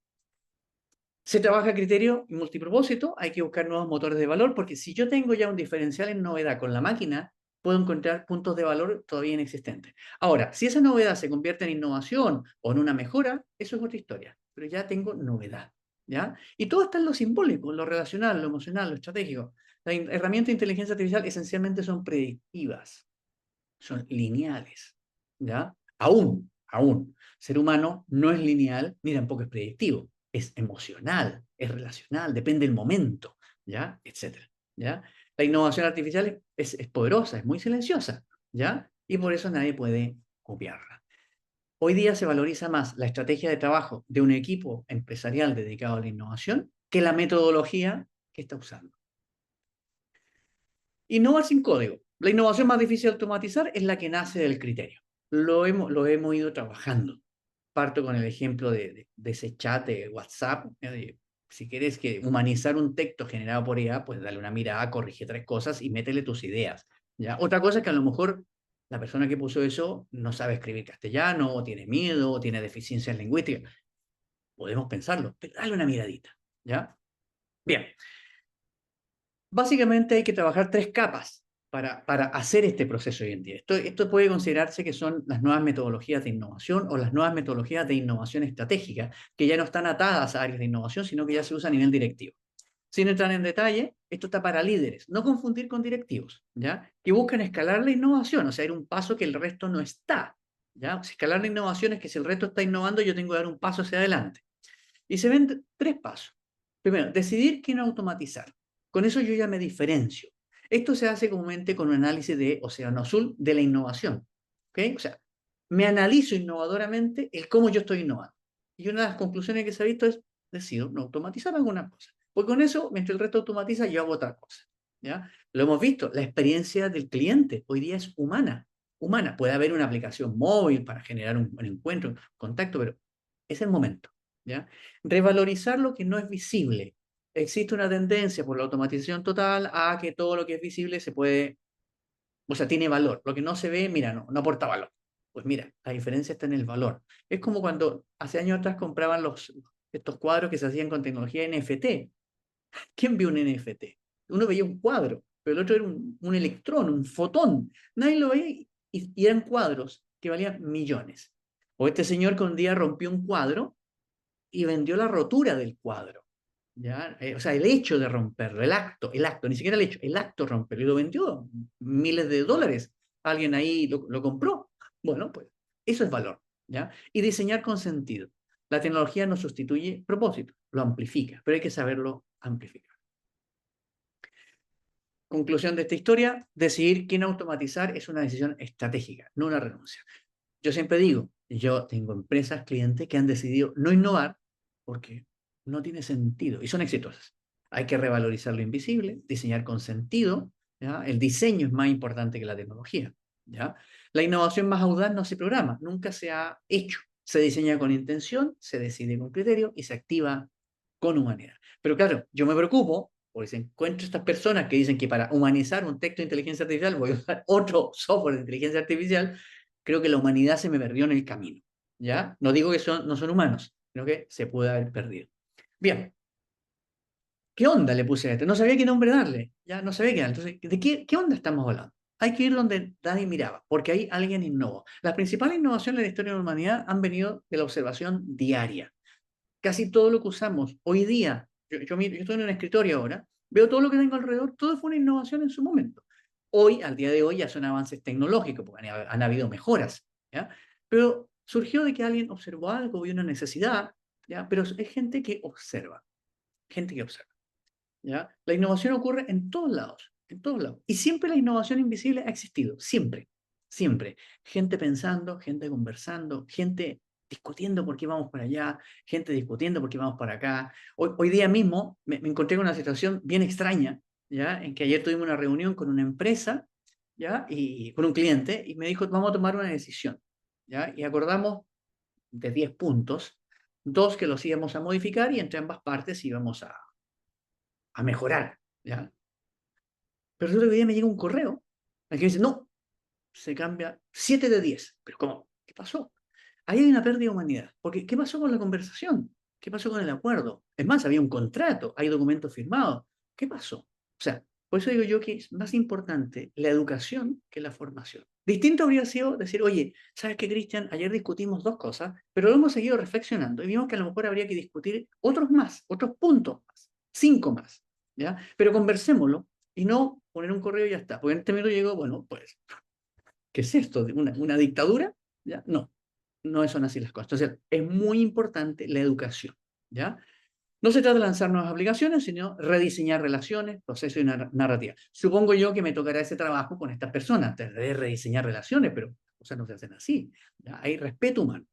Se trabaja a criterio y multipropósito, hay que buscar nuevos motores de valor, porque si yo tengo ya un diferencial en novedad con la máquina, puedo encontrar puntos de valor todavía inexistentes. Ahora, si esa novedad se convierte en innovación o en una mejora, eso es otra historia, pero ya tengo novedad, ¿ya? Y todo está en lo simbólico, lo relacional, lo emocional, lo estratégico. Las herramientas de inteligencia artificial esencialmente son predictivas, son lineales, ¿ya? Aún, ser humano no es lineal ni tampoco es predictivo, es emocional, es relacional, depende del momento, ¿ya? Etcétera, ¿ya? La innovación artificial es poderosa, es muy silenciosa, ¿ya? Y por eso nadie puede copiarla. Hoy día se valoriza más la estrategia de trabajo de un equipo empresarial dedicado a la innovación que la metodología que está usando. Innovar sin código. La innovación más difícil de automatizar es la que nace del criterio. Lo hemos ido trabajando. Parto con el ejemplo de ese chat de WhatsApp. Si quieres que humanizar un texto generado por IA, pues dale una mirada, corrige tres cosas y métele tus ideas. ¿Ya? Otra cosa es que a lo mejor la persona que puso eso no sabe escribir castellano, o tiene miedo, o tiene deficiencias lingüísticas. Podemos pensarlo, pero dale una miradita. ¿Ya? Bien, básicamente hay que trabajar tres capas para hacer este proceso hoy en día. Esto puede considerarse que son las nuevas metodologías de innovación o las nuevas metodologías de innovación estratégica, que ya no están atadas a áreas de innovación, sino que ya se usa a nivel directivo. Sin entrar en detalle, esto está para líderes, no confundir con directivos, ¿ya? Que buscan escalar la innovación, o sea, ir un paso que el resto no está, ¿ya? Escalar la innovación es que si el resto está innovando, yo tengo que dar un paso hacia adelante. Y se ven tres pasos. Primero, decidir qué no automatizar. Con eso yo ya me diferencio. Esto se hace comúnmente con un análisis de océano azul de la innovación. ¿Okay? O sea, me analizo innovadoramente el cómo yo estoy innovando. Y una de las conclusiones que se ha visto es, decido no automatizar alguna cosa. Porque con eso, mientras el resto automatiza, yo hago otra cosa. ¿Ya? Lo hemos visto, la experiencia del cliente hoy día es humana. Humana. Puede haber una aplicación móvil para generar un encuentro, un contacto, pero es el momento. ¿Ya? Revalorizar lo que no es visible. Existe una tendencia por la automatización total a que todo lo que es visible se puede, o sea, tiene valor. Lo que no se ve, mira, no aporta valor. Pues mira, la diferencia está en el valor. Es como cuando hace años atrás compraban estos cuadros que se hacían con tecnología NFT. ¿Quién vio un NFT? Uno veía un cuadro, pero el otro era un electrón, un fotón. Nadie lo veía y eran cuadros que valían millones. O este señor que un día rompió un cuadro y vendió la rotura del cuadro. ¿Ya? O sea, el hecho de romperlo, el acto, ni siquiera el acto romperlo, y lo vendió miles de dólares. Alguien ahí lo compró. Bueno, pues eso es valor. ¿Ya? Y diseñar con sentido. La tecnología no sustituye propósito, lo amplifica, pero hay que saberlo amplificar. Conclusión de esta historia, decidir quién automatizar es una decisión estratégica, no una renuncia. Yo siempre digo, yo tengo empresas, clientes que han decidido no innovar porque no tiene sentido y son exitosas. Hay que revalorizar lo invisible, diseñar con sentido, ¿ya? El diseño es más importante que la tecnología, ¿ya? La innovación más audaz no se programa, nunca se ha hecho. Se diseña con intención, se decide con criterio y se activa con humanidad. Pero claro, yo me preocupo porque se encuentran estas personas que dicen que para humanizar un texto de inteligencia artificial voy a usar otro software de inteligencia artificial, creo que la humanidad se me perdió en el camino, ¿ya? No digo que no son humanos, sino que se puede haber perdido. Bien, ¿qué onda le puse a este? No sabía qué nombre darle, ya no sabía qué darle. Entonces, ¿de qué onda estamos hablando? Hay que ir donde nadie miraba, porque ahí alguien innovó. Las principales innovaciones en la historia de la humanidad han venido de la observación diaria. Casi todo lo que usamos hoy día, yo estoy en un escritorio ahora, veo todo lo que tengo alrededor, todo fue una innovación en su momento. Hoy, al día de hoy, ya son avances tecnológicos, porque han habido mejoras, ¿ya? Pero surgió de que alguien observó algo, vio una necesidad, ¿ya? Pero es gente que observa. ¿Ya? La innovación ocurre en todos lados, en todos lados. Y siempre la innovación invisible ha existido, siempre, siempre. Gente pensando, gente conversando, gente discutiendo por qué vamos para allá, gente discutiendo por qué vamos para acá. Hoy día mismo me encontré con una situación bien extraña, ¿ya? En que ayer tuvimos una reunión con una empresa, ¿ya? Y con un cliente, y me dijo, vamos a tomar una decisión, ¿ya? Y acordamos de 10 puntos, dos que los íbamos a modificar y entre ambas partes íbamos a mejorar, ¿ya? Pero el otro día me llega un correo al que dice, no, se cambia 7 de 10. Pero ¿cómo? ¿Qué pasó? Ahí hay una pérdida de humanidad. Porque ¿qué pasó con la conversación? ¿Qué pasó con el acuerdo? Es más, había un contrato, hay documentos firmados. ¿Qué pasó? O sea, por eso digo yo que es más importante la educación que la formación. Distinto habría sido decir, oye, ¿sabes qué, Cristian? Ayer discutimos dos cosas, pero lo hemos seguido reflexionando y vimos que a lo mejor habría que discutir otros más, otros puntos más, 5 más, ¿ya? Pero conversémoslo y no poner un correo y ya está. Porque en este minuto llegó, bueno, pues, ¿qué es esto? ¿Una dictadura? ¿Ya? No, no son así las cosas. Entonces, es muy importante la educación, ¿ya? No se trata de lanzar nuevas aplicaciones, sino rediseñar relaciones, procesos y narrativa. Supongo yo que me tocará ese trabajo con estas personas, de rediseñar relaciones, pero las cosas no se hacen así. ¿Ya? Hay respeto humano.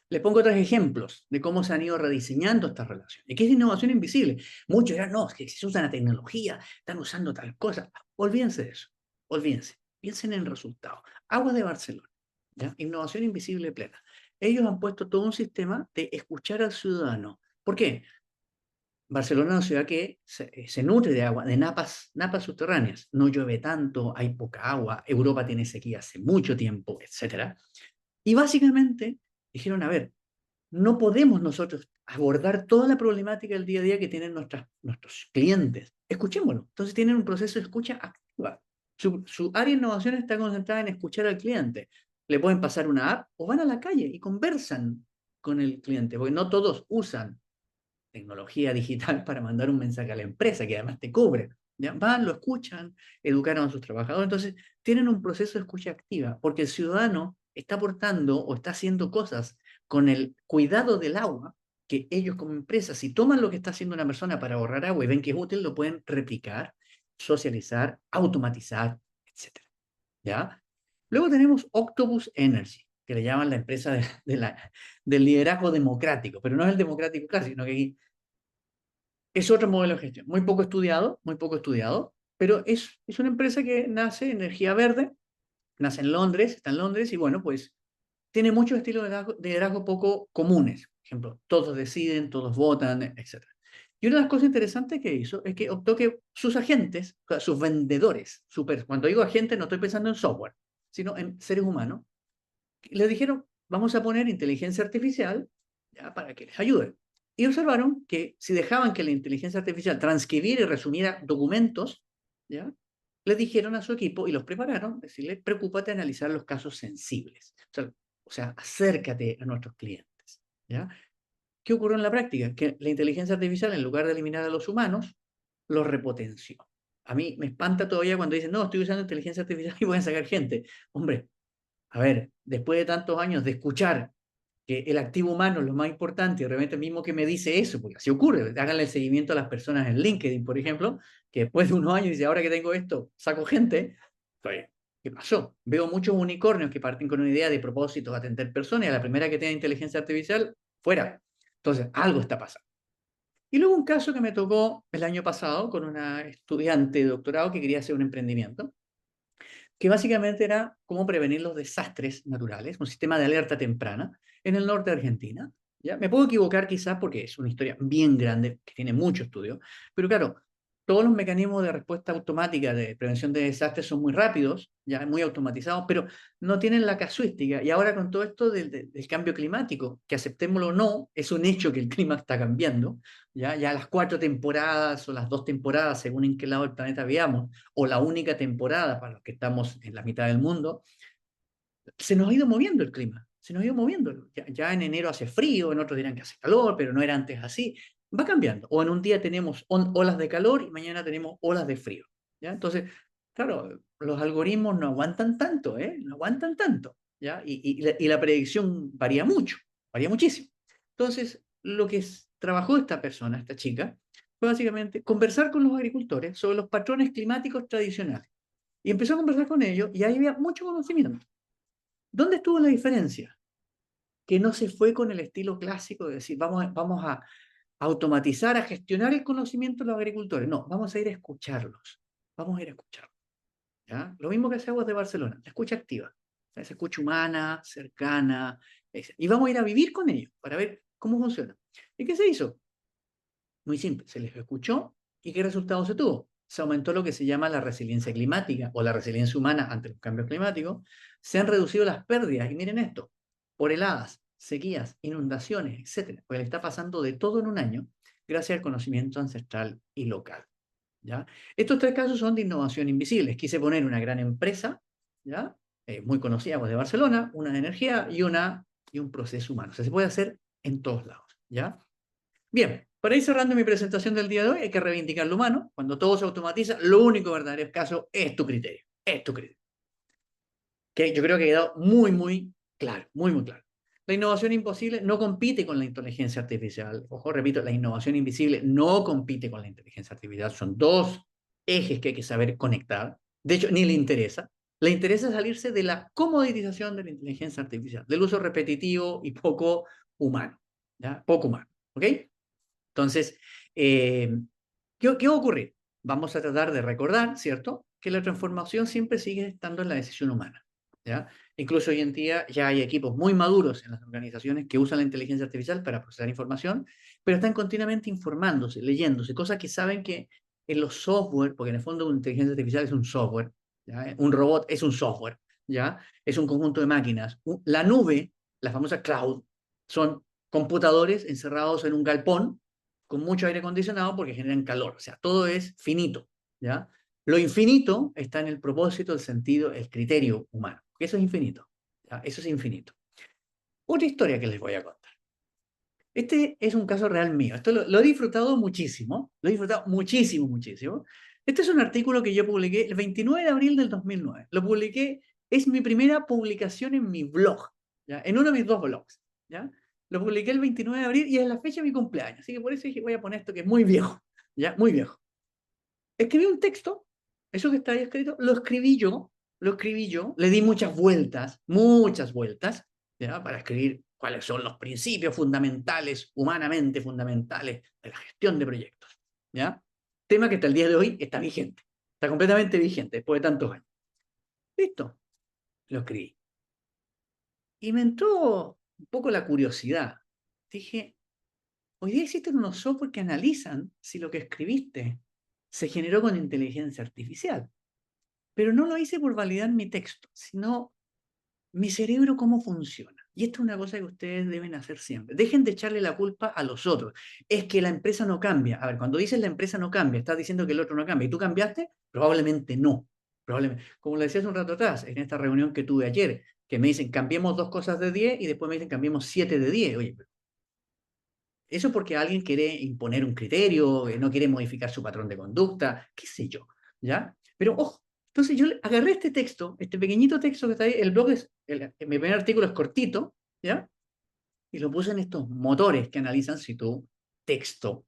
Les pongo otros ejemplos de cómo se han ido rediseñando estas relaciones. ¿Y qué es innovación invisible? Muchos dirán, no, es que si se usa la tecnología, están usando tal cosa. Olvídense de eso. Olvídense. Piensen en el resultado. Agua de Barcelona. ¿Ya? Innovación invisible plena. Ellos han puesto todo un sistema de escuchar al ciudadano. ¿Por qué? Barcelona es una ciudad que se nutre de agua, de napas subterráneas. No llueve tanto, hay poca agua, Europa tiene sequía hace mucho tiempo, etcétera. Y básicamente dijeron, a ver, no podemos nosotros abordar toda la problemática del día a día que tienen nuestros clientes. Escuchémoslo. Entonces tienen un proceso de escucha activa. Su área de innovación está concentrada en escuchar al cliente. Le pueden pasar una app o van a la calle y conversan con el cliente, porque no todos usan tecnología digital para mandar un mensaje a la empresa, que además te cobre. ¿Ya? Van, lo escuchan, educaron a sus trabajadores. Entonces, tienen un proceso de escucha activa, porque el ciudadano está aportando o está haciendo cosas con el cuidado del agua, que ellos como empresa, si toman lo que está haciendo una persona para ahorrar agua y ven que es útil, lo pueden replicar, socializar, automatizar, etcétera. ¿Ya? Luego tenemos Octopus Energy, que le llaman la empresa del liderazgo democrático, pero no es el democrático clásico, sino que aquí es otro modelo de gestión, muy poco estudiado, pero es una empresa que nace energía verde, nace en Londres, está en Londres y bueno, pues tiene muchos estilos de liderazgo poco comunes. Por ejemplo, todos deciden, todos votan, etc. Y una de las cosas interesantes que hizo es que optó que sus agentes, o sea, sus vendedores, cuando digo agentes no estoy pensando en software, sino en seres humanos, les dijeron, vamos a poner inteligencia artificial ya, para que les ayude. Y observaron que si dejaban que la inteligencia artificial transcribiera y resumiera documentos, ¿ya? Les dijeron a su equipo y los prepararon, decirle, preocúpate de analizar los casos sensibles. O sea, acércate a nuestros clientes. ¿Ya? ¿Qué ocurrió en la práctica? Que la inteligencia artificial, en lugar de eliminar a los humanos, los repotenció. A mí me espanta todavía cuando dicen, no, estoy usando inteligencia artificial y voy a sacar gente. Hombre, a ver, después de tantos años de escuchar que el activo humano es lo más importante y de repente el mismo que me dice eso, porque así ocurre, háganle el seguimiento a las personas en LinkedIn, por ejemplo, que después de unos años dice, ahora que tengo esto, saco gente, pues, ¿qué pasó? Veo muchos unicornios que parten con una idea de propósito de atender personas y a la primera que tenga inteligencia artificial, fuera. Entonces, algo está pasando. Y luego un caso que me tocó el año pasado con una estudiante de doctorado que quería hacer un emprendimiento que básicamente era cómo prevenir los desastres naturales, un sistema de alerta temprana en el norte de Argentina. ¿Ya? Me puedo equivocar quizás porque es una historia bien grande, que tiene mucho estudio, pero claro, todos los mecanismos de respuesta automática de prevención de desastres son muy rápidos, ya muy automatizados, pero no tienen la casuística. Y ahora con todo esto del cambio climático, que aceptémoslo o no, es un hecho que el clima está cambiando. Ya las 4 temporadas o las 2 temporadas, según en qué lado del planeta veamos, o la única temporada para los que estamos en la mitad del mundo, se nos ha ido moviendo el clima, se nos ha ido moviendo. Ya en enero hace frío, en otros dirán que hace calor, pero no era antes así. Va cambiando. O en un día tenemos olas de calor y mañana tenemos olas de frío. ¿Ya? Entonces, claro, los algoritmos no aguantan tanto, ¿eh? No aguantan tanto. ¿Ya? Y la predicción varía mucho, varía muchísimo. Entonces, lo que trabajó esta persona, esta chica, fue básicamente conversar con los agricultores sobre los patrones climáticos tradicionales. Y empezó a conversar con ellos y ahí había mucho conocimiento. ¿Dónde estuvo la diferencia? Que no se fue con el estilo clásico de decir, vamos a automatizar, a gestionar el conocimiento de los agricultores. No, vamos a ir a escucharlos. Vamos a ir a escucharlos. ¿Ya? Lo mismo que hace Aguas de Barcelona, la escucha activa. Esa escucha humana, cercana. Y vamos a ir a vivir con ellos para ver cómo funciona. ¿Y qué se hizo? Muy simple, se les escuchó y ¿qué resultado se tuvo? Se aumentó lo que se llama la resiliencia climática o la resiliencia humana ante los cambios climáticos. Se han reducido las pérdidas, y miren esto, por heladas, sequías, inundaciones, etcétera, porque le está pasando de todo en un año gracias al conocimiento ancestral y local. ¿Ya? Estos 3 casos son de innovación invisible. Quise poner una gran empresa, ¿ya? Muy conocida pues, de Barcelona, una de energía y un proceso humano. O sea, se puede hacer en todos lados. ¿Ya? Bien, para ir cerrando mi presentación del día de hoy, hay que reivindicar lo humano. Cuando todo se automatiza, lo único verdadero caso es tu criterio. Es tu criterio. Que yo creo que ha quedado muy, muy claro, muy, muy claro. La innovación imposible no compite con la inteligencia artificial. Ojo, repito, la innovación invisible no compite con la inteligencia artificial. Son dos ejes que hay que saber conectar. De hecho, ni le interesa. Le interesa salirse de la comoditización de la inteligencia artificial, del uso repetitivo y poco humano. ¿Ya? Poco humano. ¿Ok? Entonces, ¿qué va a ocurrir? Vamos a tratar de recordar, ¿cierto?, que la transformación siempre sigue estando en la decisión humana. ¿Ya? Incluso hoy en día ya hay equipos muy maduros en las organizaciones que usan la inteligencia artificial para procesar información, pero están continuamente informándose, leyéndose, cosas que saben que en los software, porque en el fondo una inteligencia artificial es un software, ¿ya? Un robot es un software, ¿ya? Es un conjunto de máquinas. La nube, la famosa cloud, son computadores encerrados en un galpón con mucho aire acondicionado porque generan calor. O sea, todo es finito, ¿ya? Lo infinito está en el propósito, el sentido, el criterio humano. Eso es infinito, ¿ya? Eso es infinito. Otra historia que les voy a contar. Este es un caso real mío. Esto lo he disfrutado muchísimo. Lo he disfrutado muchísimo, muchísimo. Este es un artículo que yo publiqué el 29 de abril del 2009. Lo publiqué, es mi primera publicación en mi blog, ¿ya? En uno de mis 2 blogs, ¿ya? Lo publiqué el 29 de abril y es la fecha de mi cumpleaños. Así que por eso dije, voy a poner esto que es muy viejo, ¿ya? Muy viejo. Escribí un texto, eso que está ahí escrito, lo escribí yo, le di muchas vueltas, ¿ya? Para escribir cuáles son los principios fundamentales, humanamente fundamentales, de la gestión de proyectos, ¿ya? Tema que hasta el día de hoy está vigente, está completamente vigente después de tantos años. Listo, lo escribí. Y me entró un poco la curiosidad. Dije, hoy día existen unos software que analizan si lo que escribiste se generó con inteligencia artificial. Pero no lo hice por validar mi texto, sino mi cerebro cómo funciona. Y esto es una cosa que ustedes deben hacer siempre. Dejen de echarle la culpa a los otros. Es que la empresa no cambia. A ver, cuando dices la empresa no cambia, estás diciendo que el otro no cambia. ¿Y tú cambiaste? Probablemente no. Probablemente. Como le decía hace un rato atrás, en esta reunión que tuve ayer, que me dicen cambiemos 2 cosas de 10 y después me dicen cambiemos 7 de 10. Oye, pero eso es porque alguien quiere imponer un criterio, no quiere modificar su patrón de conducta, qué sé yo, ¿ya? Pero ojo, entonces yo agarré este texto, este pequeñito texto que está ahí, el blog es, mi primer artículo es cortito, ¿ya? Y lo puse en estos motores que analizan si tu texto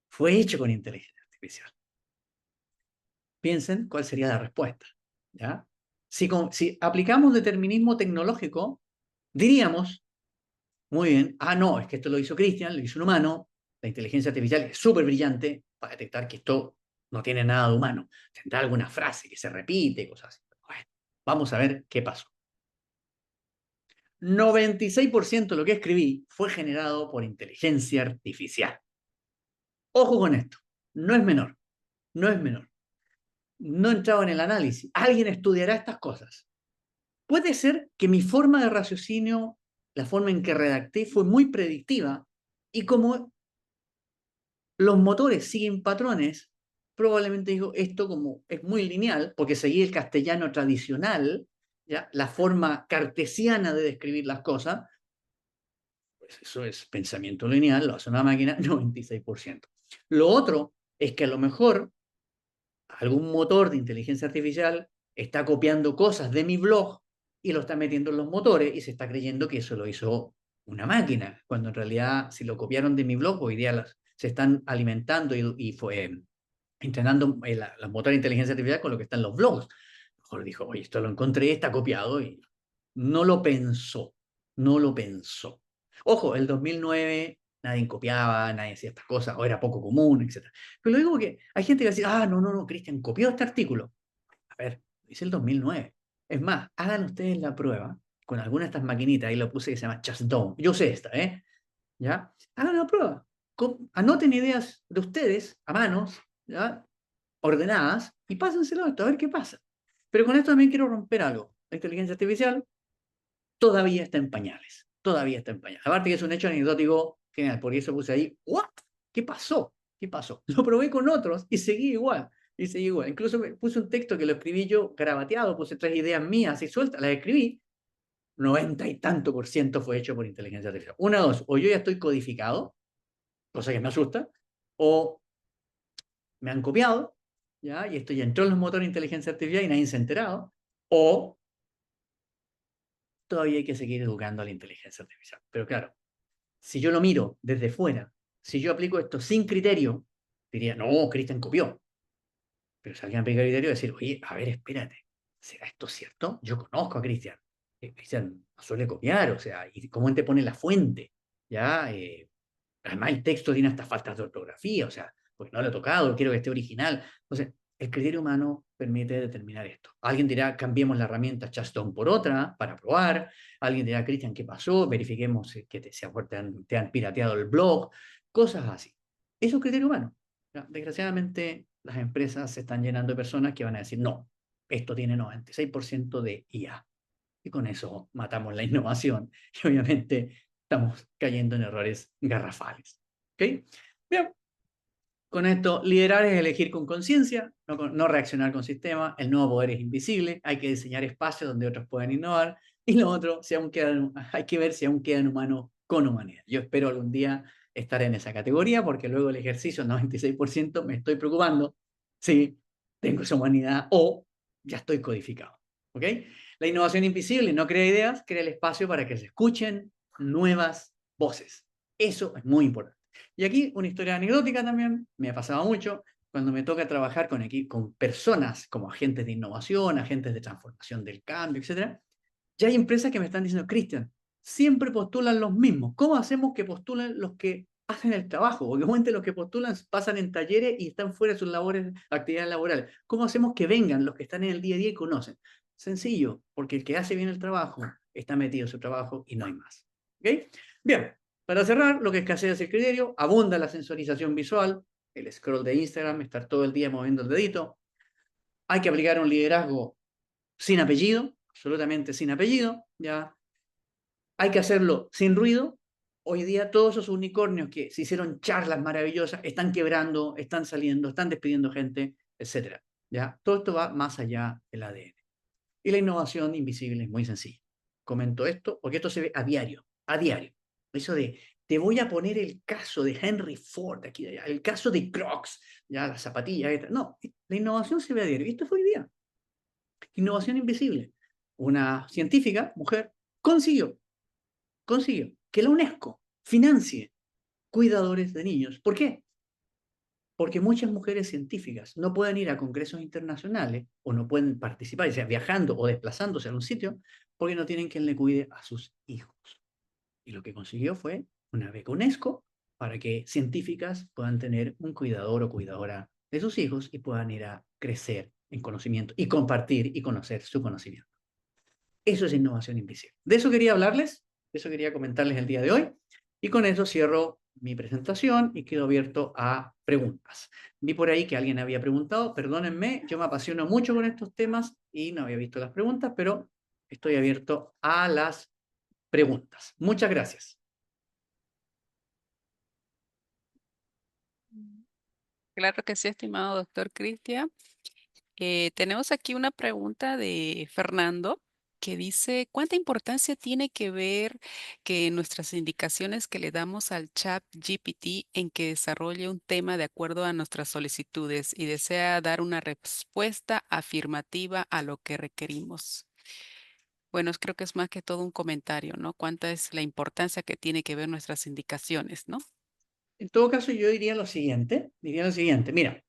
fue hecho con inteligencia artificial. Piensen cuál sería la respuesta, ¿ya? Si aplicamos determinismo tecnológico, diríamos muy bien. Ah, no, es que esto lo hizo Christian, lo hizo un humano. La inteligencia artificial es súper brillante para detectar que esto no tiene nada de humano. Tendrá alguna frase que se repite, cosas así. Bueno, vamos a ver qué pasó. 96% de lo que escribí fue generado por inteligencia artificial. Ojo con esto, no es menor. no es menor. No he entrado en el análisis. Alguien estudiará estas cosas. Puede ser que mi forma de raciocinio, la forma en que redacté, fue muy predictiva y como los motores siguen patrones, probablemente digo esto como es muy lineal, porque seguí el castellano tradicional, ¿ya? La forma cartesiana de describir las cosas, pues eso es pensamiento lineal, lo hace una máquina 96%. Lo otro es que a lo mejor algún motor de inteligencia artificial está copiando cosas de mi blog y lo está metiendo en los motores y se está creyendo que eso lo hizo una máquina, cuando en realidad si lo copiaron de mi blog, hoy día se están alimentando y fue entrenando los motores de inteligencia artificial con lo que está en los blogs. Mejor dijo, oye, esto lo encontré, está copiado y no lo pensó, no lo pensó. Ojo, el 2009 nadie copiaba, nadie hacía estas cosas, o era poco común, etc. Pero lo digo porque hay gente que va a decir, no, no, no, Cristian, copió este artículo. A ver, dice el 2009. Es más, hagan ustedes la prueba con alguna de estas maquinitas, ahí lo puse que se llama Just Don't. Yo sé esta, ¿eh? ¿Ya? Hagan la prueba. Anoten ideas de ustedes a manos, ¿ya? Ordenadas, y pásenselo esto, a ver qué pasa. Pero con esto también quiero romper algo. La inteligencia artificial todavía está en pañales. Todavía está en pañales. Aparte que es un hecho anecdótico genial, porque eso puse ahí, ¿what? ¿Qué pasó? ¿Qué pasó? Lo probé con otros y seguí igual. Y seguí igual. Incluso puse un texto que lo escribí yo grabateado, puse 3 ideas mías y sueltas, las escribí. 90 y tanto% fue hecho por inteligencia artificial. Una, dos, o yo ya estoy codificado, cosa que me asusta, o me han copiado, ¿ya? Y esto ya entró en los motores de inteligencia artificial y nadie se ha enterado, o todavía hay que seguir educando a la inteligencia artificial. Pero claro, si yo lo miro desde fuera, si yo aplico esto sin criterio, diría, no, Cristian copió. Pero si alguien aplica criterio, decir, oye, a ver, espérate, ¿será esto cierto? Yo conozco a Cristian. Cristian suele copiar, o sea, y cómo te pone la fuente, ¿ya? Además, el texto tiene hasta faltas de ortografía, o sea, pues no lo he tocado, quiero que esté original. Entonces, el criterio humano permite determinar esto. Alguien dirá, cambiemos la herramienta Chastón por otra para probar. Alguien dirá, Cristian, ¿qué pasó? Verifiquemos que te han pirateado el blog. Cosas así. Eso es criterio humano. ¿Ya? Desgraciadamente, las empresas se están llenando de personas que van a decir, no, esto tiene 96% de IA. Y con eso matamos la innovación. Y obviamente estamos cayendo en errores garrafales. ¿Ok? Bien, con esto, liderar es elegir con conciencia, no reaccionar con sistema. El nuevo poder es invisible. Hay que diseñar espacios donde otros puedan innovar. Y lo otro, hay que ver si aún quedan humanos con humanidad. Yo espero algún día estar en esa categoría porque luego el ejercicio, 96%, me estoy preocupando si tengo esa humanidad o ya estoy codificado. ¿Ok? La innovación invisible no crea ideas, crea el espacio para que se escuchen nuevas voces. Eso es muy importante. Y aquí una historia anecdótica también, me ha pasado mucho, cuando me toca trabajar con personas como agentes de innovación, agentes de transformación del cambio, etcétera. Ya hay empresas que me están diciendo, Cristian, siempre postulan los mismos. ¿Cómo hacemos que postulen los que hacen el trabajo? Porque obviamente los que postulan pasan en talleres y están fuera de sus actividades laborales. ¿Cómo hacemos que vengan los que están en el día a día y conocen? Sencillo, porque el que hace bien el trabajo está metido en su trabajo y no hay más. ¿Ok? Bien, para cerrar, lo que escasea es el criterio, abunda la sensorización visual, el scroll de Instagram, estar todo el día moviendo el dedito. Hay que aplicar un liderazgo sin apellido, absolutamente sin apellido, ¿ya? Hay que hacerlo sin ruido. Hoy día todos esos unicornios que se hicieron charlas maravillosas están quebrando, están saliendo, están despidiendo gente, etcétera. ¿Ya? Todo esto va más allá del ADN. Y la innovación invisible es muy sencilla. Comento esto porque esto se ve a diario, a diario. Eso de, te voy a poner el caso de Henry Ford, aquí, allá, el caso de Crocs, ya las zapatillas. No, la innovación se ve a diario. Y esto fue hoy día. Innovación invisible. Una científica, mujer, consiguió que la UNESCO financie cuidadores de niños. ¿Por qué? Porque muchas mujeres científicas no pueden ir a congresos internacionales o no pueden participar, ya sea viajando o desplazándose a un sitio, porque no tienen quien le cuide a sus hijos. Y lo que consiguió fue una beca UNESCO para que científicas puedan tener un cuidador o cuidadora de sus hijos y puedan ir a crecer en conocimiento y compartir y conocer su conocimiento. Eso es innovación invisible. De eso quería hablarles, de eso quería comentarles el día de hoy. Y con eso cierro mi presentación y quedo abierto a preguntas. Vi por ahí que alguien había preguntado, perdónenme, yo me apasiono mucho con estos temas y no había visto las preguntas, pero estoy abierto a las preguntas. Muchas gracias. Claro que sí, estimado doctor Cristian. Tenemos aquí una pregunta de Fernando que dice, ¿cuánta importancia tiene que ver que nuestras indicaciones que le damos al chat GPT en que desarrolle un tema de acuerdo a nuestras solicitudes y desea dar una respuesta afirmativa a lo que requerimos? Bueno, creo que es más que todo un comentario, ¿no? ¿Cuánta es la importancia que tiene que ver nuestras indicaciones, ¿no? En todo caso, yo diría lo siguiente, mira,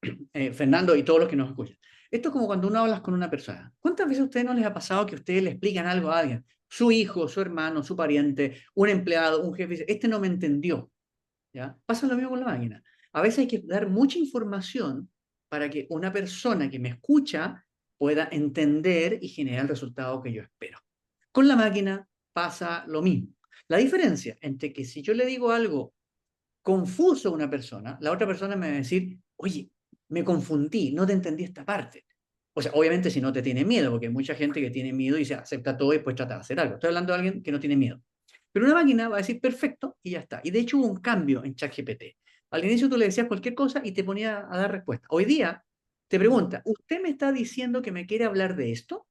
Fernando y todos los que nos escuchan, esto es como cuando uno hablas con una persona. ¿Cuántas veces a ustedes no les ha pasado que ustedes le explican algo a alguien? Su hijo, su hermano, su pariente, un empleado, un jefe, dice, este no me entendió, ¿ya? Pasa lo mismo con la máquina. A veces hay que dar mucha información para que una persona que me escucha pueda entender y generar el resultado que yo espero. Con la máquina pasa lo mismo. La diferencia entre que si yo le digo algo confuso a una persona, la otra persona me va a decir, oye, me confundí, no te entendí esta parte. O sea, obviamente si no te tiene miedo, porque hay mucha gente que tiene miedo y se acepta todo y después trata de hacer algo. Estoy hablando de alguien que no tiene miedo. Pero una máquina va a decir perfecto y ya está. Y de hecho hubo un cambio en ChatGPT. Al inicio tú le decías cualquier cosa y te ponía a dar respuesta. Hoy día te pregunta, ¿usted me está diciendo que me quiere hablar de esto?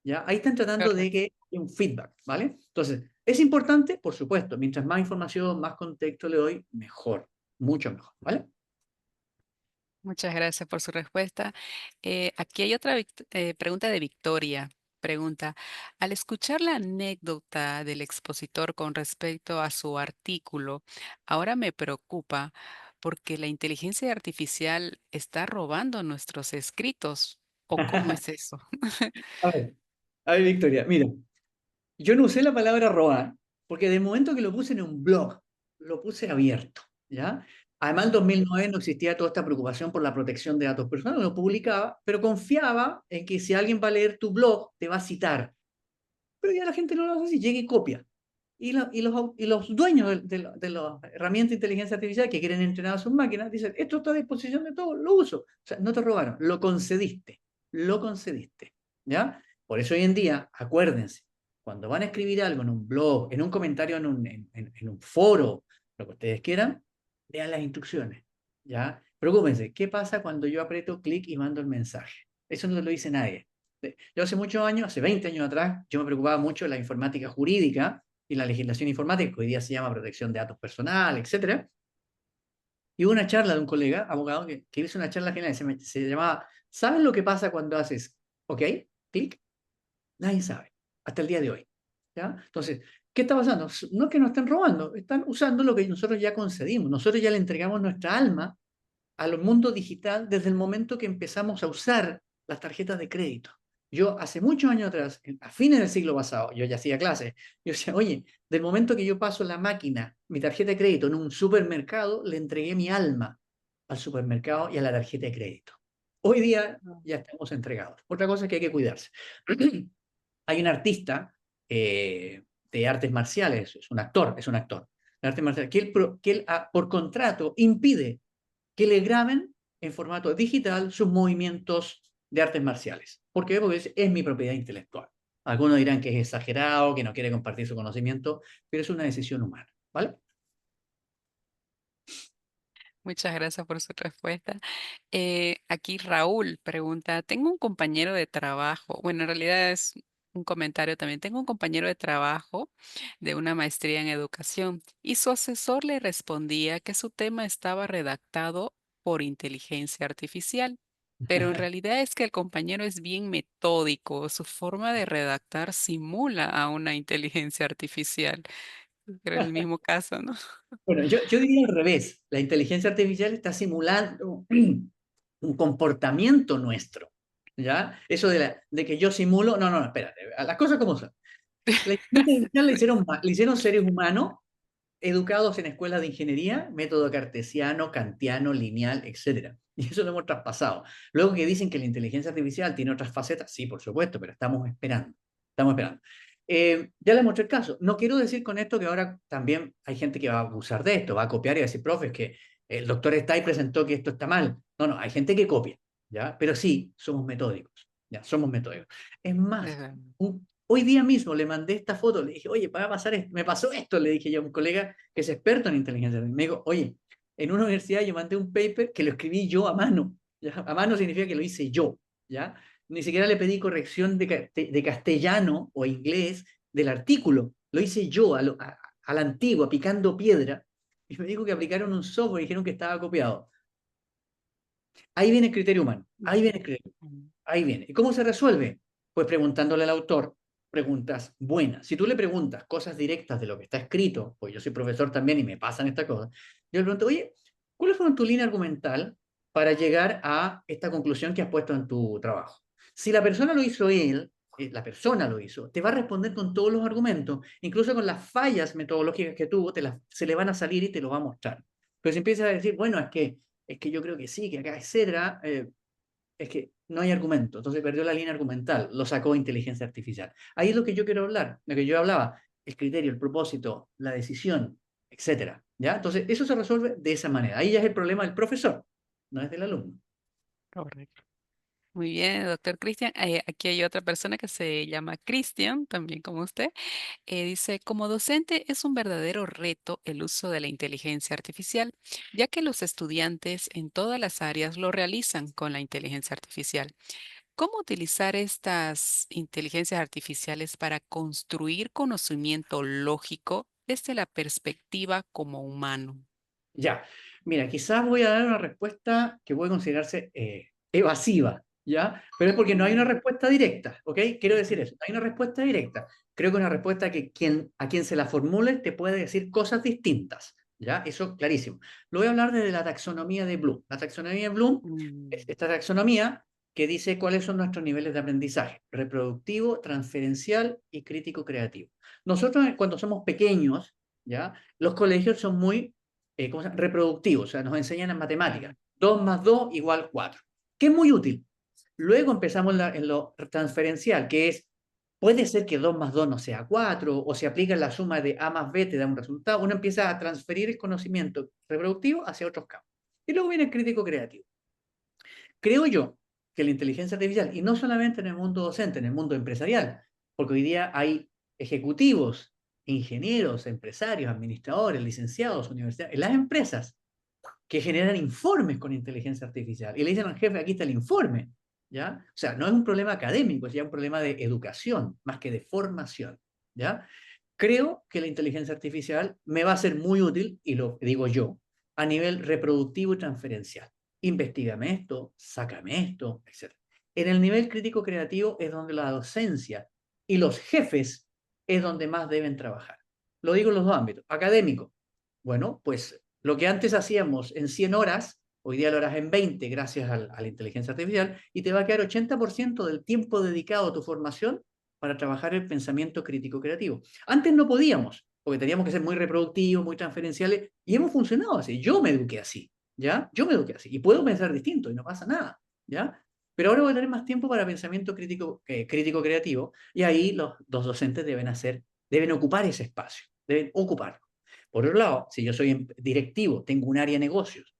¿Ya? Ahí están tratando de Correcto. que haya un feedback, ¿vale? Entonces, ¿es importante? Por supuesto. Mientras más información, más contexto le doy, mejor. Mucho mejor, ¿vale? Muchas gracias por su respuesta. Aquí hay otra pregunta de Victoria. Pregunta, al escuchar la anécdota del expositor con respecto a su artículo, ahora me preocupa porque la inteligencia artificial está robando nuestros escritos. ¿O cómo es eso? A ver, a ver, Victoria, mira, yo no usé la palabra robar, porque de momento que lo puse en un blog, lo puse abierto, ¿ya? Además, en 2009 no existía toda esta preocupación por la protección de datos personales, lo publicaba, pero confiaba en que si alguien va a leer tu blog, te va a citar. Pero ya la gente no lo hace así, llega y copia. Y los dueños de las herramientas de inteligencia artificial que quieren entrenar a sus máquinas dicen, esto está a disposición de todos, lo uso. O sea, no te robaron, lo concediste, ¿ya? Por eso hoy en día, acuérdense, cuando van a escribir algo en un blog, en un comentario en un foro, lo que ustedes quieran, lean las instrucciones, ¿ya? Preocúpense, ¿qué pasa cuando yo aprieto clic y mando el mensaje? Eso no te lo dice nadie. Yo hace muchos años, hace 20 años atrás, yo me preocupaba mucho de la informática jurídica y la legislación informática, que hoy día se llama protección de datos personales, etcétera. Y hubo una charla de un colega, abogado, que hizo una charla general, se llamaba, ¿sabes lo que pasa cuando haces, ok, clic? Nadie sabe, hasta el día de hoy. ¿Ya? Entonces, ¿qué está pasando? No es que nos estén robando, están usando lo que nosotros ya concedimos, nosotros ya le entregamos nuestra alma al mundo digital desde el momento que empezamos a usar las tarjetas de crédito. Yo hace muchos años atrás, a fines del siglo pasado, yo ya hacía clases, yo decía, oye, del momento que yo paso la máquina, mi tarjeta de crédito en un supermercado, le entregué mi alma al supermercado y a la tarjeta de crédito. Hoy día ya estamos entregados. Otra cosa es que hay que cuidarse. Hay un artista de artes marciales, es un actor de artes marciales, que él por contrato impide que le graben en formato digital sus movimientos de artes marciales. ¿Por qué? Porque es mi propiedad intelectual. Algunos dirán que es exagerado, que no quiere compartir su conocimiento, pero es una decisión humana, ¿vale? Muchas gracias por su respuesta. Aquí Raúl pregunta, tengo un compañero de trabajo, bueno, en realidad es un comentario también, tengo un compañero de trabajo de una maestría en educación y su asesor le respondía que su tema estaba redactado por inteligencia artificial, pero en realidad es que el compañero es bien metódico, su forma de redactar simula a una inteligencia artificial. Pero el mismo caso, ¿no? Bueno, yo diría al revés. La inteligencia artificial está simulando un comportamiento nuestro, ¿ya? Eso de que yo simulo, no, no, espérate, a las cosas como son. La inteligencia artificial le hicieron seres humanos educados en escuelas de ingeniería, método cartesiano, kantiano, lineal, etcétera. Y eso lo hemos traspasado. Luego que dicen que la inteligencia artificial tiene otras facetas, sí, por supuesto, pero estamos esperando. Estamos esperando. Ya les mostré el caso. No quiero decir con esto que ahora también hay gente que va a abusar de esto, va a copiar y va a decir, profe, es que el doctor está y presentó que esto está mal. No, no, hay gente que copia, ¿ya? Pero sí, somos metódicos, ¿ya? Somos metódicos. Es más, Desde- hoy día mismo le mandé esta foto, le dije, oye, va a pasar esto, me pasó esto, le dije yo a un colega que es experto en inteligencia artificial. Me dijo, oye, en una universidad yo mandé un paper que lo escribí yo a mano, ¿ya? A mano significa que lo hice yo, ¿ya? Ni siquiera le pedí corrección de castellano o inglés del artículo. Lo hice yo a la antigua, picando piedra, y me dijo que aplicaron un software y dijeron que estaba copiado. Ahí viene el criterio humano, ahí viene el criterio, ahí viene. ¿Y cómo se resuelve? Pues preguntándole al autor preguntas buenas. Si tú le preguntas cosas directas de lo que está escrito, pues yo soy profesor también y me pasan estas cosas, yo le pregunto, oye, ¿cuáles fueron tu línea argumental para llegar a esta conclusión que has puesto en tu trabajo? Si la persona lo hizo él, la persona lo hizo, te va a responder con todos los argumentos, incluso con las fallas metodológicas que tuvo, se le van a salir y te lo va a mostrar. Pero si empiezas a decir, bueno, es que yo creo que sí, que acá, etcétera, es que no hay argumento. Entonces perdió la línea argumental, lo sacó inteligencia artificial. Ahí es lo que yo quiero hablar, lo que yo hablaba, el criterio, el propósito, la decisión, etcétera. ¿Ya? Entonces eso se resuelve de esa manera. Ahí ya es el problema del profesor, no es del alumno. Correcto. Muy bien, doctor Cristian. Aquí hay otra persona que se llama Cristian, también como usted. Dice, como docente es un verdadero reto el uso de la inteligencia artificial, ya que los estudiantes en todas las áreas lo realizan con la inteligencia artificial. ¿Cómo utilizar estas inteligencias artificiales para construir conocimiento lógico desde la perspectiva como humano? Ya, mira, quizás voy a dar una respuesta que puede considerarse evasiva, ¿ya? Pero es porque no hay una Mm, respuesta directa, ¿ok? Quiero decir ujú, eso, no hay una respuesta directa. Creo que una respuesta que a quien se la formule te puede decir cosas distintas, ¿ya? Eso clarísimo. Lo voy a hablar desde la taxonomía de Bloom. La taxonomía de Bloom es mm, esta taxonomía que dice cuáles son nuestros niveles de aprendizaje, reproductivo, transferencial y crítico creativo. Nosotros cuando somos pequeños, ¿ya? Los colegios son muy ¿cómo se llama? Reproductivos, o sea, nos enseñan en matemáticas. claro. 2 más 2 igual 4, que es muy útil. Luego empezamos en lo transferencial, que es, puede ser que 2 más 2 no sea 4, o se aplica la suma de A más B te da un resultado. Uno empieza a transferir el conocimiento reproductivo hacia otros campos. Y luego viene el crítico creativo. Creo yo que la inteligencia artificial, y no solamente en el mundo docente, en el mundo empresarial, porque hoy día hay ejecutivos, ingenieros, empresarios, administradores, licenciados, universidades, en las empresas que generan informes con inteligencia artificial. Y le dicen al jefe, aquí está el informe. ¿Ya? O sea, no es un problema académico, es ya un problema de educación, más que de formación. ¿Ya? Creo que la inteligencia artificial me va a ser muy útil, y lo digo yo, a nivel reproductivo y transferencial. Investígame esto, sácame esto, etc. En el nivel crítico creativo es donde la docencia y los jefes es donde más deben trabajar. Lo digo en los dos ámbitos. Académico, bueno, pues lo que antes hacíamos en 100 horas, hoy día lo harás en 20 gracias a la inteligencia artificial y te va a quedar 80% del tiempo dedicado a tu formación para trabajar el pensamiento crítico creativo. Antes no podíamos, porque teníamos que ser muy reproductivos, muy transferenciales, y hemos funcionado así. Yo me eduqué así, ¿ya? Yo me eduqué así, y puedo pensar distinto, y no pasa nada, ¿ya? Pero ahora voy a tener más tiempo para pensamiento crítico creativo, y ahí los docentes deben ocupar ese espacio, deben ocuparlo. Por otro lado, si yo soy directivo, tengo un área de negocios,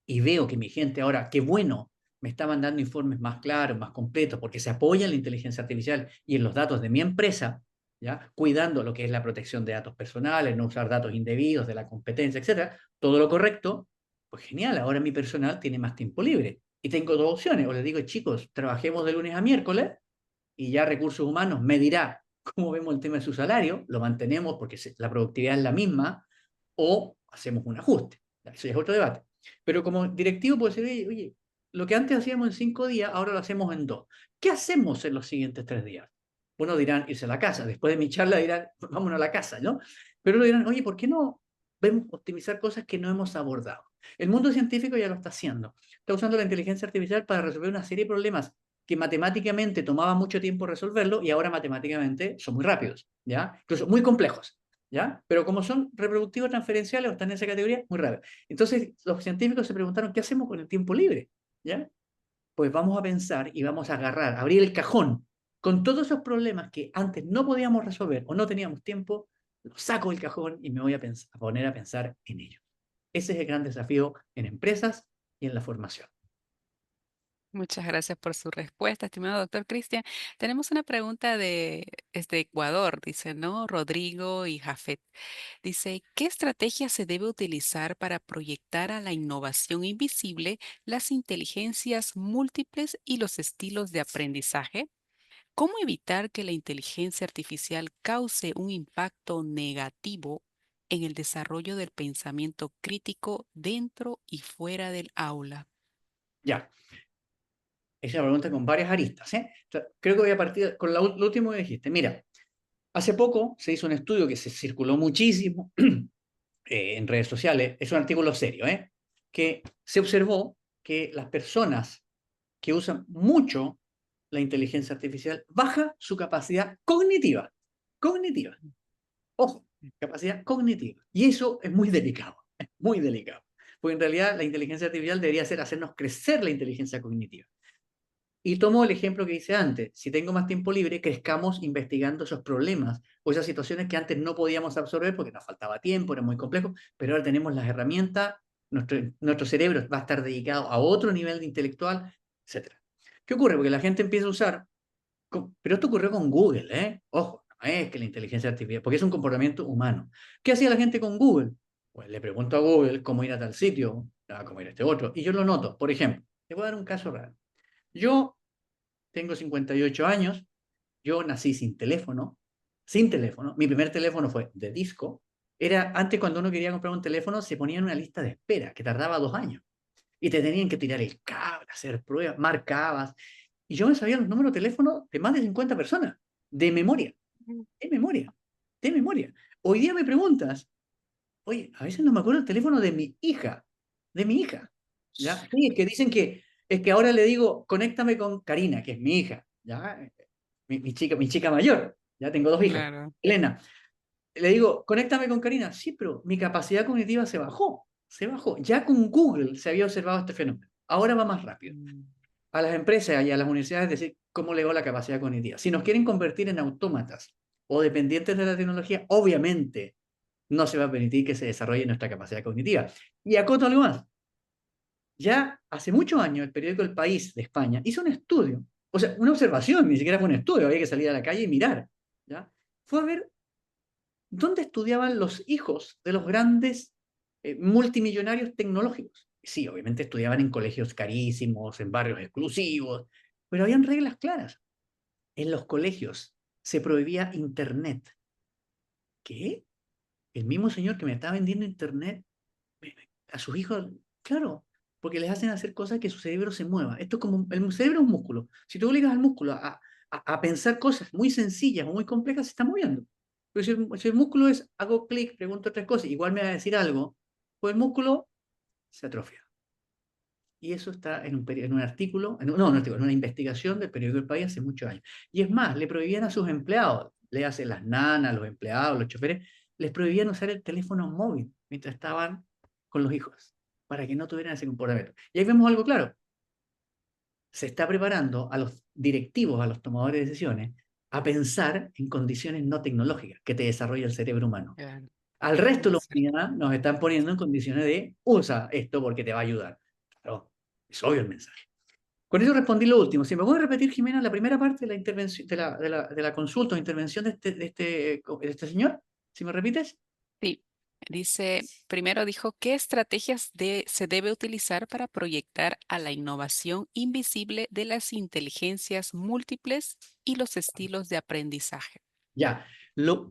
y veo que mi gente ahora, qué bueno, me está mandando informes más claros, más completos, porque se apoya en la inteligencia artificial y en los datos de mi empresa, ¿ya? Cuidando lo que es la protección de datos personales, no usar datos indebidos, de la competencia, etcétera, todo lo correcto, pues genial, ahora mi personal tiene más tiempo libre. Y tengo dos opciones, o les digo, chicos, trabajemos de lunes a miércoles y ya recursos humanos me dirá cómo vemos el tema de su salario, lo mantenemos porque la productividad es la misma, o hacemos un ajuste. Eso ya es otro debate. Pero como directivo puede ser, oye, oye, lo que antes hacíamos en 5 días, ahora lo hacemos en 2. ¿Qué hacemos en los siguientes 3 días? Bueno, dirán irse a la casa. Después de mi charla dirán, vámonos a la casa, ¿no? Pero luego dirán, oye, ¿por qué no vemos optimizar cosas que no hemos abordado? El mundo científico ya lo está haciendo. Está usando la inteligencia artificial para resolver una serie de problemas que matemáticamente tomaba mucho tiempo resolverlo y ahora matemáticamente son muy rápidos, ¿ya? Incluso muy complejos, ¿ya? Pero como son reproductivos transferenciales o están en esa categoría, muy rápido. Entonces, los científicos se preguntaron, ¿qué hacemos con el tiempo libre? ¿Ya? Pues vamos a pensar y vamos a agarrar, abrir el cajón con todos esos problemas que antes no podíamos resolver o no teníamos tiempo, los saco del cajón y me voy a poner a pensar en ellos. Ese es el gran desafío en empresas y en la formación. Muchas gracias por su respuesta, estimado doctor Cristian. Tenemos una pregunta de Ecuador, dice, ¿no? Rodrigo y Jafet. Dice, ¿qué estrategia se debe utilizar para proyectar a la innovación invisible las inteligencias múltiples y los estilos de aprendizaje? ¿Cómo evitar que la inteligencia artificial cause un impacto negativo en el desarrollo del pensamiento crítico dentro y fuera del aula? Ya, es una pregunta con varias aristas. O sea, creo que voy a partir con lo último que dijiste. Mira, hace poco se hizo un estudio que se circuló muchísimo en redes sociales, es un artículo serio, que se observó que las personas que usan mucho la inteligencia artificial baja su capacidad cognitiva. Cognitiva. Ojo, capacidad cognitiva. Y eso es muy delicado, es muy delicado. Porque en realidad la inteligencia artificial debería ser hacernos crecer la inteligencia cognitiva. Y tomo el ejemplo que hice antes. Si tengo más tiempo libre, crezcamos investigando esos problemas o esas situaciones que antes no podíamos absorber porque nos faltaba tiempo, era muy complejo, pero ahora tenemos las herramientas, nuestro cerebro va a estar dedicado a otro nivel de intelectual, etcétera. ¿Qué ocurre? Porque la gente empieza a usar, pero esto ocurrió con Google, ¿eh? Ojo, no es que la inteligencia artificial, porque es un comportamiento humano. ¿Qué hacía la gente con Google? Pues le pregunto a Google cómo ir a tal sitio, cómo ir a este otro, y yo lo noto. Por ejemplo, te voy a dar un caso real. Yo tengo 58 años, yo nací sin teléfono, sin teléfono. Mi primer teléfono fue de disco. Era antes cuando uno quería comprar un teléfono, se ponía en una lista de espera que tardaba 2 años. Y te tenían que tirar el cable, hacer pruebas, marcabas. Y yo me sabía los números de teléfono de más de 50 personas, de memoria, Mm. de memoria, de memoria. Hoy día me preguntas, oye, a veces no me acuerdo el teléfono de mi hija, ¿ya? Sí, es que dicen que, es que ahora le digo, conéctame con Karina, que es mi hija, ¿ya? Mi chica mayor, ya tengo dos hijas, Claro. Elena. Le digo, conéctame con Karina, sí, pero mi capacidad cognitiva se bajó, se bajó. Ya con Google se había observado este fenómeno, ahora va más rápido. Mm. A las empresas y a las universidades decir cómo le va la capacidad cognitiva. Si nos quieren convertir en autómatas o dependientes de la tecnología, obviamente no se va a permitir que se desarrolle nuestra capacidad cognitiva. Y acoto algo más. Ya hace muchos años el periódico El País de España hizo un estudio, o sea, una observación, ni siquiera fue un estudio, había que salir a la calle y mirar. ¿Ya? Fue a ver dónde estudiaban los hijos de los grandes multimillonarios tecnológicos. Sí, obviamente estudiaban en colegios carísimos, en barrios exclusivos, pero habían reglas claras. En los colegios se prohibía Internet. ¿Qué? El mismo señor que me está vendiendo Internet a sus hijos, claro, porque les hacen hacer cosas que su cerebro se mueva. Esto es como, el cerebro es un músculo. Si tú obligas al músculo a pensar cosas muy sencillas o muy complejas, se está moviendo. Pero si el músculo es, hago clic, pregunto otras cosas, igual me va a decir algo, pues el músculo se atrofia. Y eso está en un artículo, no, un artículo, en una investigación del periódico El País hace muchos años. Y es más, le prohibían a sus empleados, le hacen las nanas, los empleados, los choferes, les prohibían usar el teléfono móvil mientras estaban con los hijos, para que no tuvieran ese comportamiento. Y ahí vemos algo claro. Se está preparando a los directivos, a los tomadores de decisiones, a pensar en condiciones no tecnológicas que te desarrolla el cerebro humano. Claro, Al resto de muy la cierto. humanidad nos están poniendo en condiciones de usa esto porque te va a ayudar. Claro, es obvio el mensaje. Con eso respondí lo último. Si me puedes repetir, Jimena, la primera parte de la intervención, de la consulta o intervención de este señor, si me repites. Sí, dice, primero dijo, ¿qué estrategias se debe utilizar para proyectar a la innovación invisible de las inteligencias múltiples y los estilos de aprendizaje? Ya,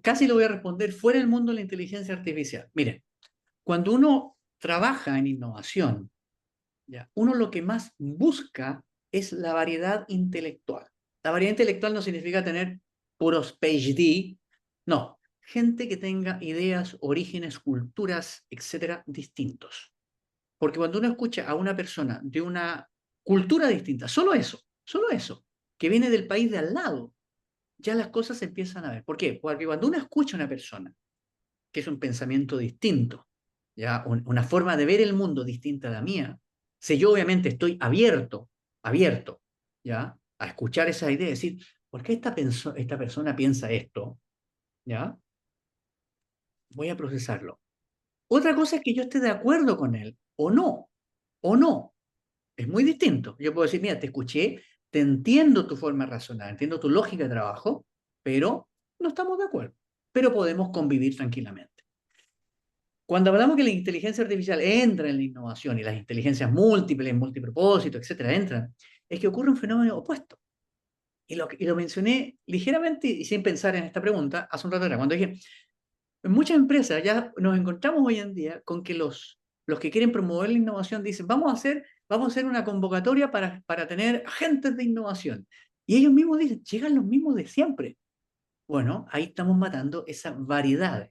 casi lo voy a responder fuera del mundo de la inteligencia artificial. Miren, cuando uno trabaja en innovación, ya, uno lo que más busca es la variedad intelectual. La variedad intelectual no significa tener puros PhD, no, gente que tenga ideas, orígenes, culturas, etcétera, distintos. Porque cuando uno escucha a una persona de una cultura distinta, solo eso, que viene del país de al lado, ya las cosas se empiezan a ver. ¿Por qué? Porque cuando uno escucha a una persona que es un pensamiento distinto, ya una forma de ver el mundo distinta a la mía, si yo obviamente estoy abierto, ya, a escuchar esa idea y decir, ¿por qué esta persona piensa esto? ¿Ya? Voy a procesarlo. Otra cosa es que yo esté de acuerdo con él, o no. Es muy distinto. Yo puedo decir, mira, te escuché, te entiendo tu forma de razonar, entiendo tu lógica de trabajo, pero no estamos de acuerdo. Pero podemos convivir tranquilamente. Cuando hablamos que la inteligencia artificial entra en la innovación y las inteligencias múltiples, multipropósito, etcétera, entran, es que ocurre un fenómeno opuesto. Y lo mencioné ligeramente y sin pensar en esta pregunta hace un rato atrás, cuando dije, en muchas empresas ya nos encontramos hoy en día con que los que quieren promover la innovación dicen, vamos a hacer una convocatoria para tener agentes de innovación. Y ellos mismos dicen, llegan los mismos de siempre. Bueno, ahí estamos matando esa variedad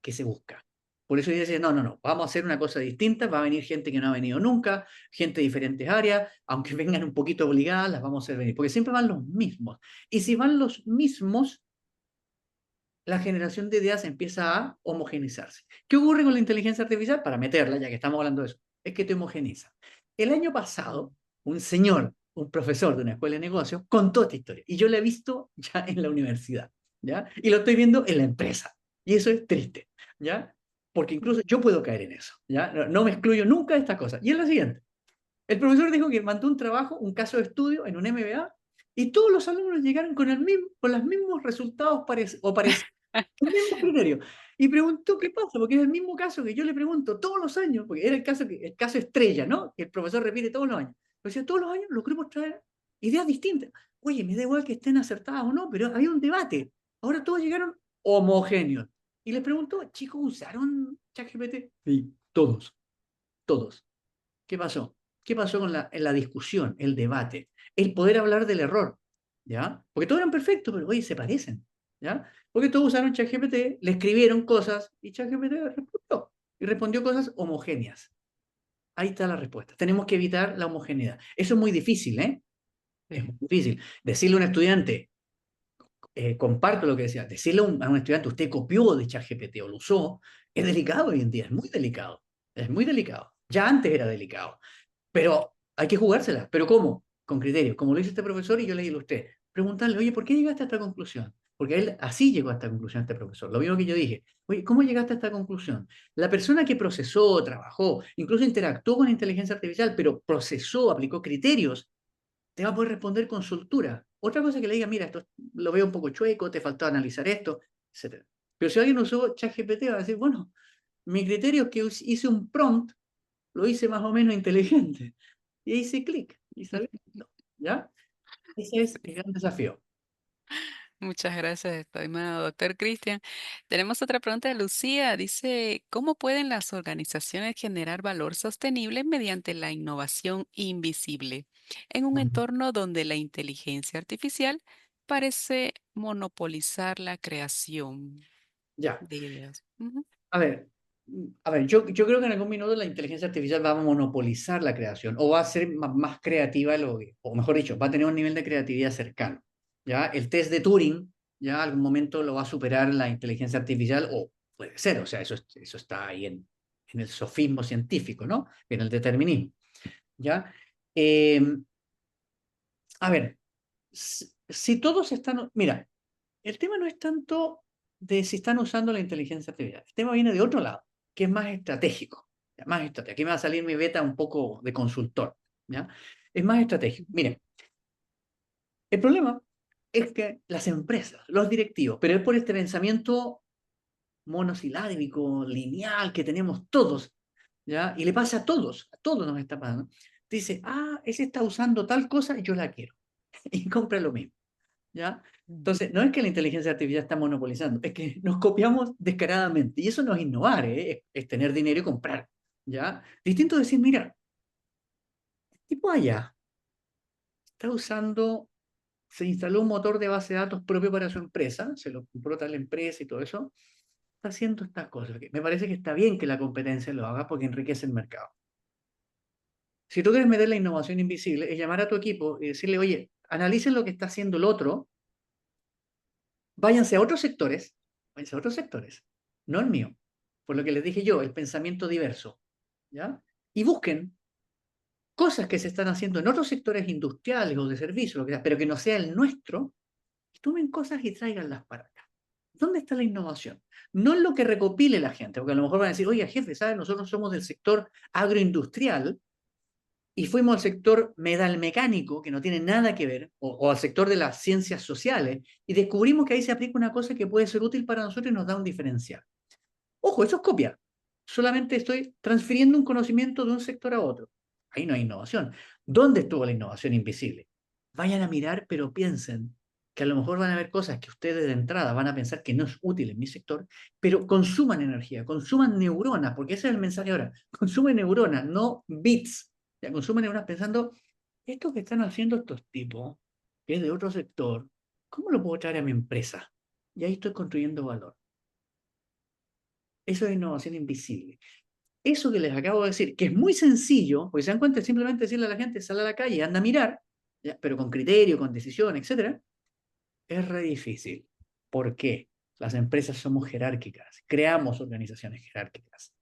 que se busca. Por eso yo decía, no, no, no, vamos a hacer una cosa distinta, va a venir gente que no ha venido nunca, gente de diferentes áreas, aunque vengan un poquito obligadas, las vamos a hacer venir, porque siempre van los mismos. Y si van los mismos, la generación de ideas empieza a homogenizarse. ¿Qué ocurre con la inteligencia artificial? Para meterla, ya que estamos hablando de eso, es que te homogeniza. El año pasado, un señor, un profesor de una escuela de negocios, contó esta historia, y yo la he visto ya en la universidad, ¿ya? Y lo estoy viendo en la empresa, y eso es triste, ¿ya? Porque incluso yo puedo caer en eso, ¿ya? No me excluyo nunca de estas cosas. Y es la siguiente, el profesor dijo que mandó un trabajo, un caso de estudio en un MBA, y todos los alumnos llegaron con los mismos resultados o parecidos, el mismo criterio. Y preguntó qué pasa, porque es el mismo caso que yo le pregunto todos los años, porque era el caso estrella, ¿no? Que el profesor repite todos los años. Pero decía, todos los años logramos traer ideas distintas. Oye, me da igual que estén acertadas o no, pero había un debate. Ahora todos llegaron homogéneos. Y les preguntó, chicos, ¿usaron ChatGPT? Sí, todos, todos. ¿Qué pasó? ¿Qué pasó en la discusión, el debate? El poder hablar del error, ¿ya? Porque todos eran perfectos, pero oye, se parecen, ¿ya? Porque todos usaron ChatGPT, le escribieron cosas y ChatGPT respondió. Y respondió cosas homogéneas. Ahí está la respuesta. Tenemos que evitar la homogeneidad. Eso es muy difícil, ¿eh? Es Sí. muy difícil. Decirle a un estudiante, comparto lo que decía, decirle a un estudiante, usted copió de ChatGPT o lo usó, es delicado hoy en día, es muy delicado. Es muy delicado. Ya antes era delicado. Pero hay que jugársela. ¿Pero cómo? Con criterio. Como lo hizo este profesor y yo le dije a usted. Preguntarle, oye, ¿por qué llegaste a esta conclusión? Porque él así llegó a esta conclusión, este profesor. Lo mismo que yo dije. Oye, ¿cómo llegaste a esta conclusión? La persona que procesó, trabajó, incluso interactuó con inteligencia artificial, pero procesó, aplicó criterios, te va a poder responder con soltura. Otra cosa que le diga, mira, esto lo veo un poco chueco, te faltó analizar esto, etcétera. Pero si alguien usó ChatGPT, va a decir, bueno, mi criterio es que hice un prompt, lo hice más o menos inteligente. Y ahí hice clic y salió. ¿Ya? Ese es el Sí. gran desafío. Muchas gracias, estimado doctor Cristian. Tenemos otra pregunta de Lucía. Dice, ¿cómo pueden las organizaciones generar valor sostenible mediante la innovación invisible en un Ujú. entorno donde la inteligencia artificial parece monopolizar la creación Ya. de ideas? Ujú. A ver, yo creo que en algún minuto la inteligencia artificial va a monopolizar la creación o va a ser más creativa, o mejor dicho, va a tener un nivel de creatividad cercano. ¿Ya? El test de Turing, ya algún momento lo va a superar la inteligencia artificial, o puede ser, o sea, eso está ahí en el sofismo científico, ¿no? En el determinismo. ¿Ya? Eh, a ver, si todos están, mira, el tema no es tanto de si están usando la inteligencia artificial. El tema viene de otro lado, que es más estratégico. ¿Ya? Más estratégico. Aquí me va a salir mi beta un poco de consultor. ¿Ya? Es más estratégico. Miren, el problema es que las empresas, los directivos, pero es por este pensamiento monosilábico, lineal que tenemos todos, ¿ya? Y le pasa a todos nos está pasando. Dice, ese está usando tal cosa y yo la quiero. Y compra lo mismo. ¿Ya? Mm. Entonces, no es que la inteligencia artificial está monopolizando, es que nos copiamos descaradamente. Y eso no es innovar, ¿eh? Es tener dinero y comprar. ¿Ya? Distinto a decir, mira, el tipo allá está usando, se instaló un motor de base de datos propio para su empresa, se lo compró tal empresa y todo eso, está haciendo estas cosas. Me parece que está bien que la competencia lo haga porque enriquece el mercado. Si tú quieres meter la innovación invisible, es llamar a tu equipo y decirle, oye, analicen lo que está haciendo el otro, váyanse a otros sectores, váyanse a otros sectores, no el mío. Por lo que les dije yo, el pensamiento diverso, ¿ya? Y busquen cosas que se están haciendo en otros sectores industriales o de servicios, lo que sea, pero que no sea el nuestro, Tomen cosas y tráiganlas para acá. ¿Dónde está la innovación? No en lo que recopile la gente, porque a lo mejor van a decir, oye, jefe, ¿sabes? Nosotros somos del sector agroindustrial y fuimos al sector medalmecánico, que no tiene nada que ver, o al sector de las ciencias sociales, y descubrimos que ahí se aplica una cosa que puede ser útil para nosotros y nos da un diferencial. Ojo, eso es copia. Solamente estoy transfiriendo un conocimiento de un sector a otro. Ahí no hay innovación. ¿Dónde estuvo la innovación invisible? Vayan a mirar, pero piensen que a lo mejor van a ver cosas que ustedes de entrada van a pensar que no es útil en mi sector, pero consuman energía, consuman neuronas, porque ese es el mensaje ahora. Consumen neuronas, no bits. Ya, consumen neuronas pensando, esto que están haciendo estos tipos, que es de otro sector, ¿cómo lo puedo traer a mi empresa? Y ahí estoy construyendo valor. Eso es innovación invisible. Eso que les acabo de decir, que es muy sencillo, porque se dan cuenta, simplemente decirle a la gente, sale a la calle, anda a mirar, ¿ya? Pero con criterio, con decisión, etcétera, es re difícil. ¿Por qué? Las empresas somos jerárquicas, creamos organizaciones jerárquicas,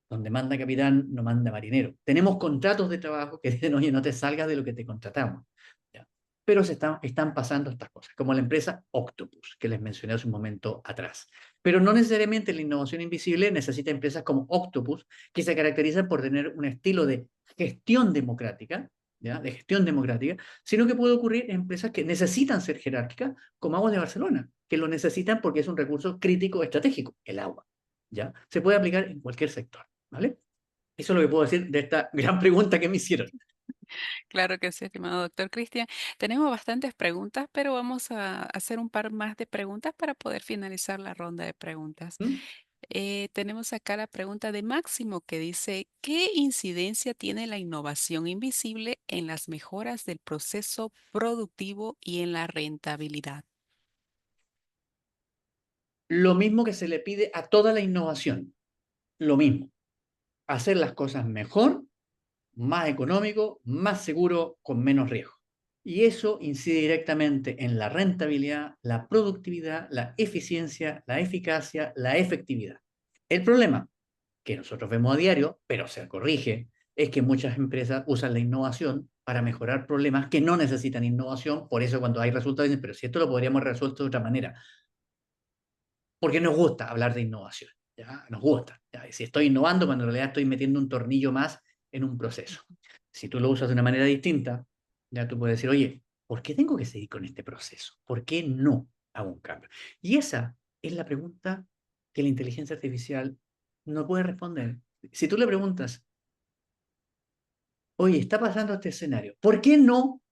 donde manda capitán, no manda marinero. Tenemos contratos de trabajo que dicen, oye, no te salgas de lo que te contratamos. ¿Ya? Pero están pasando estas cosas, como la empresa Octopus, que les mencioné hace un momento atrás. Pero no necesariamente la innovación invisible necesita empresas como Octopus, que se caracterizan por tener un estilo de gestión democrática, ¿ya? De gestión democrática, sino que puede ocurrir en empresas que necesitan ser jerárquicas, como Aguas de Barcelona, que lo necesitan porque es un recurso crítico estratégico, el agua. ¿Ya? Se puede aplicar en cualquier sector, ¿vale? Eso es lo que puedo decir de esta gran pregunta que me hicieron. Claro que sí, estimado doctor Cristian. Tenemos bastantes preguntas, pero vamos a hacer un par más de preguntas para poder finalizar la ronda de preguntas. ¿Mm? Tenemos acá la pregunta de Máximo que dice, ¿qué incidencia tiene la innovación invisible en las mejoras del proceso productivo y en la rentabilidad? Lo mismo que se le pide a toda la innovación, lo mismo, hacer las cosas mejor, más económico, más seguro, con menos riesgo. Y eso incide directamente en la rentabilidad, la productividad, la eficiencia, la eficacia, la efectividad. El problema que nosotros vemos a diario, pero se corrige, es que muchas empresas usan la innovación para mejorar problemas que no necesitan innovación. Por eso cuando hay resultados dicen, pero si esto lo podríamos resolver de otra manera, porque nos gusta hablar de innovación, ¿ya? Nos gusta. ¿Ya? Y si estoy innovando, cuando en realidad estoy metiendo un tornillo más en un proceso. Si tú lo usas de una manera distinta, ya tú puedes decir, oye, ¿por qué tengo que seguir con este proceso? ¿Por qué no hago un cambio? Y esa es la pregunta que la inteligencia artificial no puede responder. Si tú le preguntas, oye, está pasando este escenario, ¿por qué no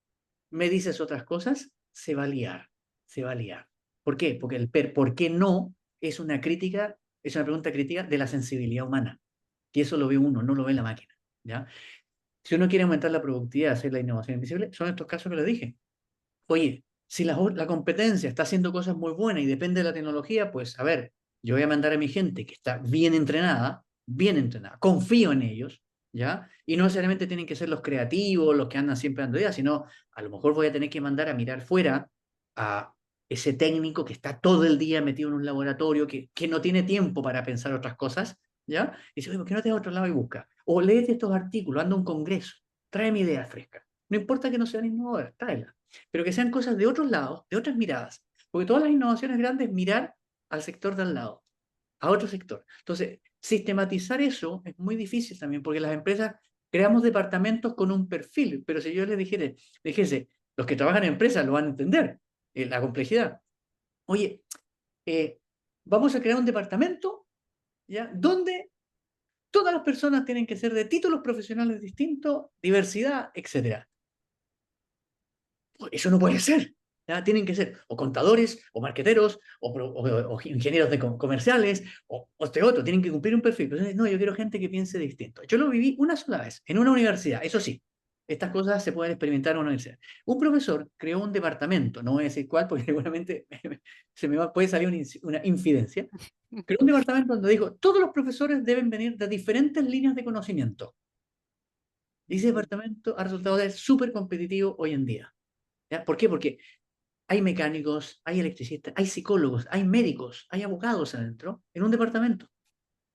me dices otras cosas? Se va a liar, se va a liar. ¿Por qué? Porque ¿por qué no? Es una crítica, es una pregunta crítica de la sensibilidad humana. Y eso lo ve uno, no lo ve la máquina. ¿Ya? Si uno quiere aumentar la productividad, hacer la innovación invisible, son estos casos que lo dije. Oye, si la competencia está haciendo cosas muy buenas y depende de la tecnología, pues a ver, yo voy a mandar a mi gente que está bien entrenada, confío en ellos, ¿ya? Y no necesariamente tienen que ser los creativos, los que andan siempre dando ideas, sino a lo mejor voy a tener que mandar a mirar fuera a ese técnico que está todo el día metido en un laboratorio, que no tiene tiempo para pensar otras cosas, ¿ya? Y dice, oye, ¿por qué no te vas a otro lado y busca? O léete estos artículos, anda a un congreso, tráeme ideas frescas. No importa que no sean innovadoras, tráelas, pero que sean cosas de otros lados, de otras miradas. Porque todas las innovaciones grandes es mirar al sector de al lado, a otro sector. Entonces, sistematizar eso es muy difícil también, porque las empresas creamos departamentos con un perfil, pero si yo les dijese, los que trabajan en empresas lo van a entender, la complejidad. Oye, eh, vamos a crear un departamento, ¿ya? Donde todas las personas tienen que ser de títulos profesionales distintos, diversidad, etcétera. Eso no puede ser. ¿Ya? Tienen que ser o contadores, o marqueteros, o ingenieros comerciales, o este otro. Tienen que cumplir un perfil. Pero no, yo quiero gente que piense distinto. Yo lo viví una sola vez, en una universidad. Eso sí, estas cosas se pueden experimentar en una universidad. Un profesor creó un departamento, no voy a decir cuál, porque seguramente puede salir una infidencia. Creó un departamento donde dijo, todos los profesores deben venir de diferentes líneas de conocimiento. Y ese departamento ha resultado ser súper competitivo hoy en día. ¿Ya? ¿Por qué? Porque hay mecánicos, hay electricistas, hay psicólogos, hay médicos, hay abogados adentro, en un departamento.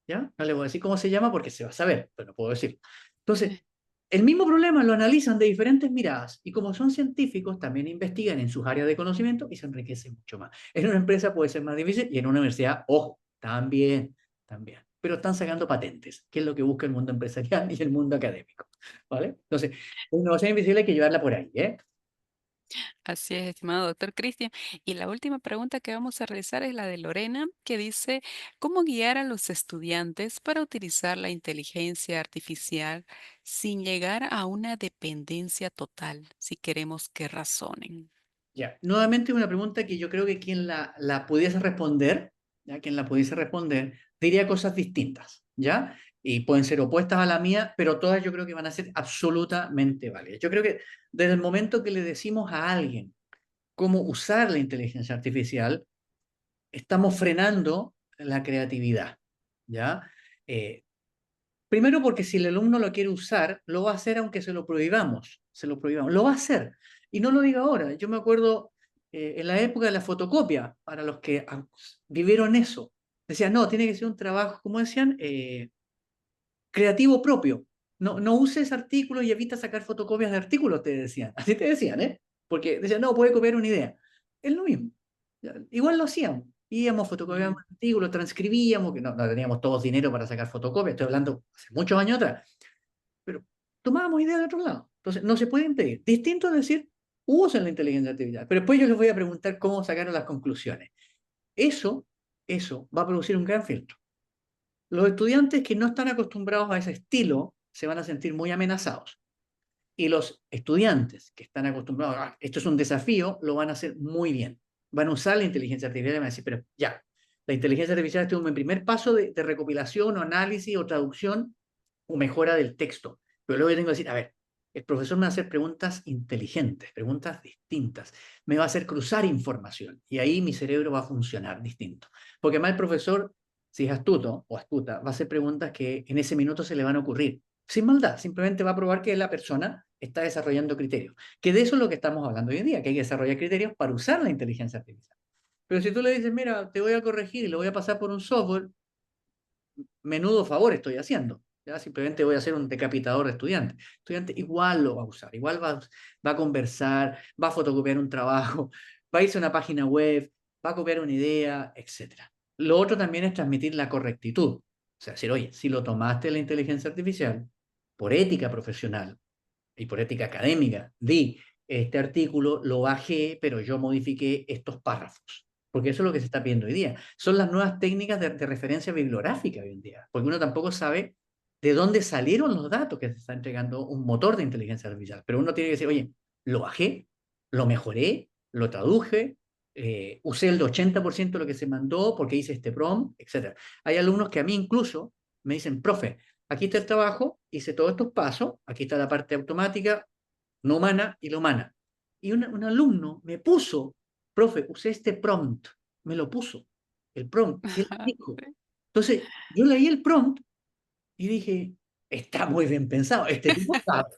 ¿Ya? No le voy a decir cómo se llama porque se va a saber, pero no puedo decir. Entonces, Sí. el mismo problema lo analizan de diferentes miradas y como son científicos, también investigan en sus áreas de conocimiento y se enriquecen mucho más. En una empresa puede ser más difícil y en una universidad, ojo, también, también. Pero están sacando patentes, que es lo que busca el mundo empresarial y el mundo académico. ¿Vale? Entonces, la innovación invisible hay que llevarla por ahí, ¿eh? Así es, estimado doctor Cristian. Y la última pregunta que vamos a realizar es la de Lorena, que dice, ¿cómo guiar a los estudiantes para utilizar la inteligencia artificial sin llegar a una dependencia total, si queremos que razonen? Ya, nuevamente una pregunta que yo creo que quien la pudiese responder, ya, quien la pudiese responder, diría cosas distintas, ¿ya? Y pueden ser opuestas a la mía, pero todas yo creo que van a ser absolutamente válidas. Yo creo que desde el momento que le decimos a alguien cómo usar la inteligencia artificial, estamos frenando la creatividad, ¿ya? Eh, Primero porque si el alumno lo quiere usar, lo va a hacer aunque se lo prohibamos, lo va a hacer. Y no lo diga ahora, yo me acuerdo en la época de la fotocopia, para los que vivieron eso, decían, no, tiene que ser un trabajo, como decían, creativo propio. No, no uses artículos y evita sacar fotocopias de artículos, te decían. Así te decían, ¿eh? Porque decían, no, puede copiar una idea. Es lo mismo. Igual lo hacíamos. Íbamos, fotocopiábamos Mm. artículos, transcribíamos, que no teníamos todos dinero para sacar fotocopias, estoy hablando hace muchos años atrás, pero tomábamos ideas de otro lado. Entonces, no se puede impedir. Distinto es decir, usen la inteligencia artificial, pero después yo les voy a preguntar cómo sacaron las conclusiones. Eso, eso va a producir un gran filtro. Los estudiantes que no están acostumbrados a ese estilo se van a sentir muy amenazados. Y los estudiantes que están acostumbrados a esto es un desafío, lo van a hacer muy bien. Van a usar la inteligencia artificial y van a decir, pero ya, la inteligencia artificial es un primer paso de recopilación o análisis o traducción o mejora del texto. Pero luego yo tengo que decir, a ver, el profesor me va a hacer preguntas inteligentes, preguntas distintas, me va a hacer cruzar información y ahí mi cerebro va a funcionar distinto. Porque además el profesor, si es astuto o astuta, va a hacer preguntas que en ese minuto se le van a ocurrir. Sin maldad, simplemente va a probar que la persona está desarrollando criterios. Que de eso es lo que estamos hablando hoy en día, que hay que desarrollar criterios para usar la inteligencia artificial. Pero si tú le dices, mira, te voy a corregir y lo voy a pasar por un software, menudo favor estoy haciendo. ¿Ya? Simplemente voy a hacer un decapitador de estudiantes. El estudiante igual lo va a usar, igual va a conversar, va a fotocopiar un trabajo, va a irse a una página web, va a copiar una idea, etcétera. Lo otro también es transmitir la correctitud. O sea, decir, oye, si lo tomaste de la inteligencia artificial, por ética profesional y por ética académica, di, este artículo lo bajé, pero yo modifiqué estos párrafos. Porque eso es lo que se está viendo hoy día. Son las nuevas técnicas de referencia bibliográfica hoy en día. Porque uno tampoco sabe de dónde salieron los datos que se está entregando un motor de inteligencia artificial. Pero uno tiene que decir, oye, lo bajé, lo mejoré, lo traduje, usé el 80% de lo que se mandó porque hice este prompt, etc. Hay alumnos que a mí incluso me dicen, profe, aquí está el trabajo, hice todos estos pasos, aquí está la parte automática, no humana y la humana. Y un alumno me puso, profe, usé este prompt, me lo puso, el prompt, él dijo. Entonces, yo leí el prompt y dije, está muy bien pensado, este tipo sabe.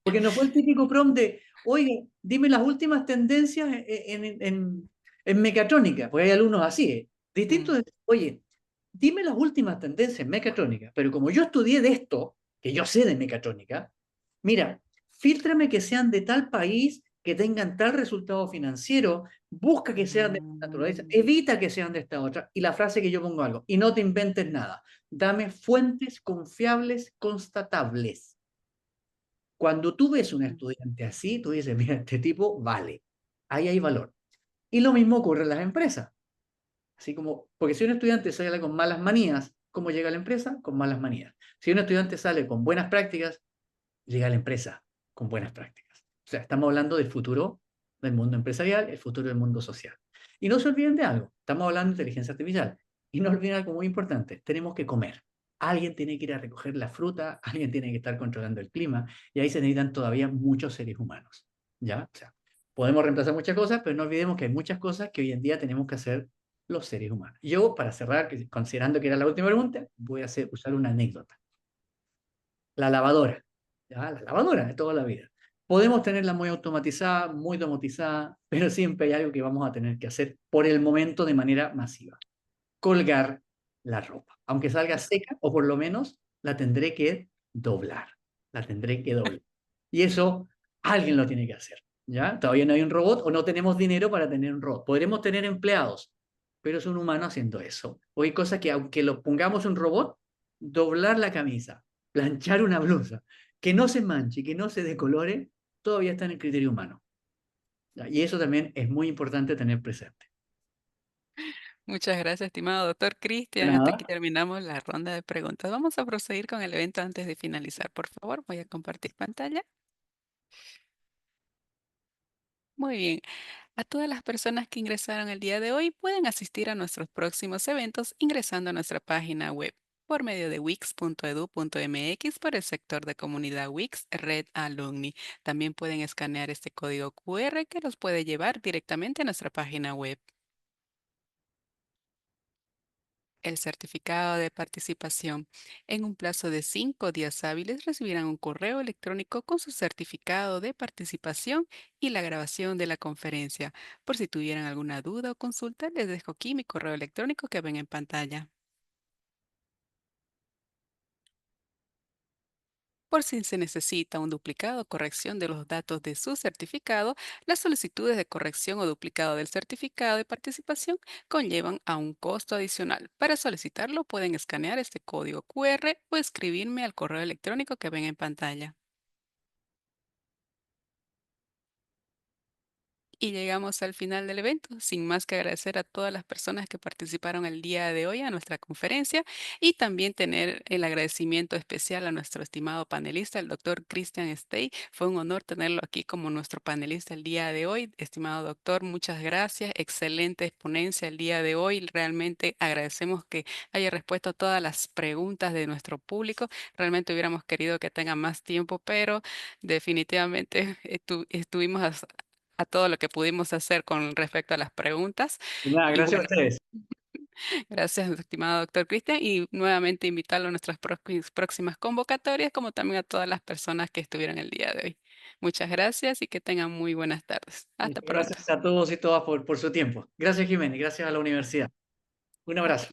Porque no fue el típico prompt de, oye, dime las últimas tendencias en mecatrónica, porque hay alumnos así, ¿eh? Distinto Mm. de, oye, dime las últimas tendencias en mecatrónica, pero como yo estudié de esto, que yo sé de mecatrónica, mira, fíltrame que sean de tal país, que tengan tal resultado financiero, busca que sean de esta naturaleza, Mm. evita que sean de esta otra, y la frase que yo pongo algo, y no te inventes nada, dame fuentes confiables, constatables. Cuando tú ves un Mm. estudiante así, tú dices, mira, este tipo vale, ahí hay valor. Y lo mismo ocurre en las empresas. Así como, porque si un estudiante sale con malas manías, ¿cómo llega a la empresa? Con malas manías. Si un estudiante sale con buenas prácticas, llega a la empresa con buenas prácticas. O sea, estamos hablando del futuro del mundo empresarial, el futuro del mundo social. Y no se olviden de algo, estamos hablando de inteligencia artificial. Y no olviden algo muy importante, tenemos que comer. Alguien tiene que ir a recoger la fruta, alguien tiene que estar controlando el clima, y ahí se necesitan todavía muchos seres humanos. ¿Ya? O sea, podemos reemplazar muchas cosas, pero no olvidemos que hay muchas cosas que hoy en día tenemos que hacer los seres humanos. Yo, para cerrar, considerando que era la última pregunta, voy a usar una anécdota. La lavadora, ¿ya? La lavadora de toda la vida. Podemos tenerla muy automatizada, muy domotizada, pero siempre hay algo que vamos a tener que hacer por el momento de manera masiva. Colgar la ropa. Aunque salga seca, o por lo menos la tendré que doblar. la tendré que doblar. Y eso alguien lo tiene que hacer. ¿Ya? Todavía no hay un robot o no tenemos dinero para tener un robot. Podremos tener empleados, pero es un humano haciendo eso. O hay cosas que, aunque lo pongamos un robot, doblar la camisa, planchar una blusa, que no se manche, que no se decolore, todavía está en el criterio humano. ¿Ya? Y eso también es muy importante tener presente. Muchas gracias, estimado doctor De Cristian. Hasta aquí nada. terminamos la ronda de preguntas. Vamos a proseguir con el evento antes de finalizar. Por favor, voy a compartir pantalla. Muy bien. A todas las personas que ingresaron el día de hoy pueden asistir a nuestros próximos eventos ingresando a nuestra página web por medio de wix.edu.mx por el sector de comunidad Wix Red Alumni. También pueden escanear este código QR que los puede llevar directamente a nuestra página web. El certificado de participación. En un plazo de 5 días hábiles recibirán un correo electrónico con su certificado de participación y la grabación de la conferencia. Por si tuvieran alguna duda o consulta, les dejo aquí mi correo electrónico que ven en pantalla. Por si se necesita un duplicado o corrección de los datos de su certificado, las solicitudes de corrección o duplicado del certificado de participación conllevan a un costo adicional. Para solicitarlo pueden escanear este código QR o escribirme al correo electrónico que ven en pantalla. Y llegamos al final del evento, sin más que agradecer a todas las personas que participaron el día de hoy a nuestra conferencia y también tener el agradecimiento especial a nuestro estimado panelista, el doctor Christian Stey. Fue un honor tenerlo aquí como nuestro panelista el día de hoy. Estimado doctor, muchas gracias. Excelente exponencia el día de hoy. Realmente agradecemos que haya respuesto a todas las preguntas de nuestro público. Realmente hubiéramos querido que tenga más tiempo, pero definitivamente estuvimos a todo lo que pudimos hacer con respecto a las preguntas. Y nada, Y gracias a bueno, ustedes. gracias, estimado doctor Cristian, y nuevamente invitarlo a nuestras próximas convocatorias, como también a todas las personas que estuvieron el día de hoy. Muchas gracias y que tengan muy buenas tardes. Hasta pronto. Gracias a todos y todas por su tiempo. Gracias, Jiménez. Gracias a la universidad. Un abrazo.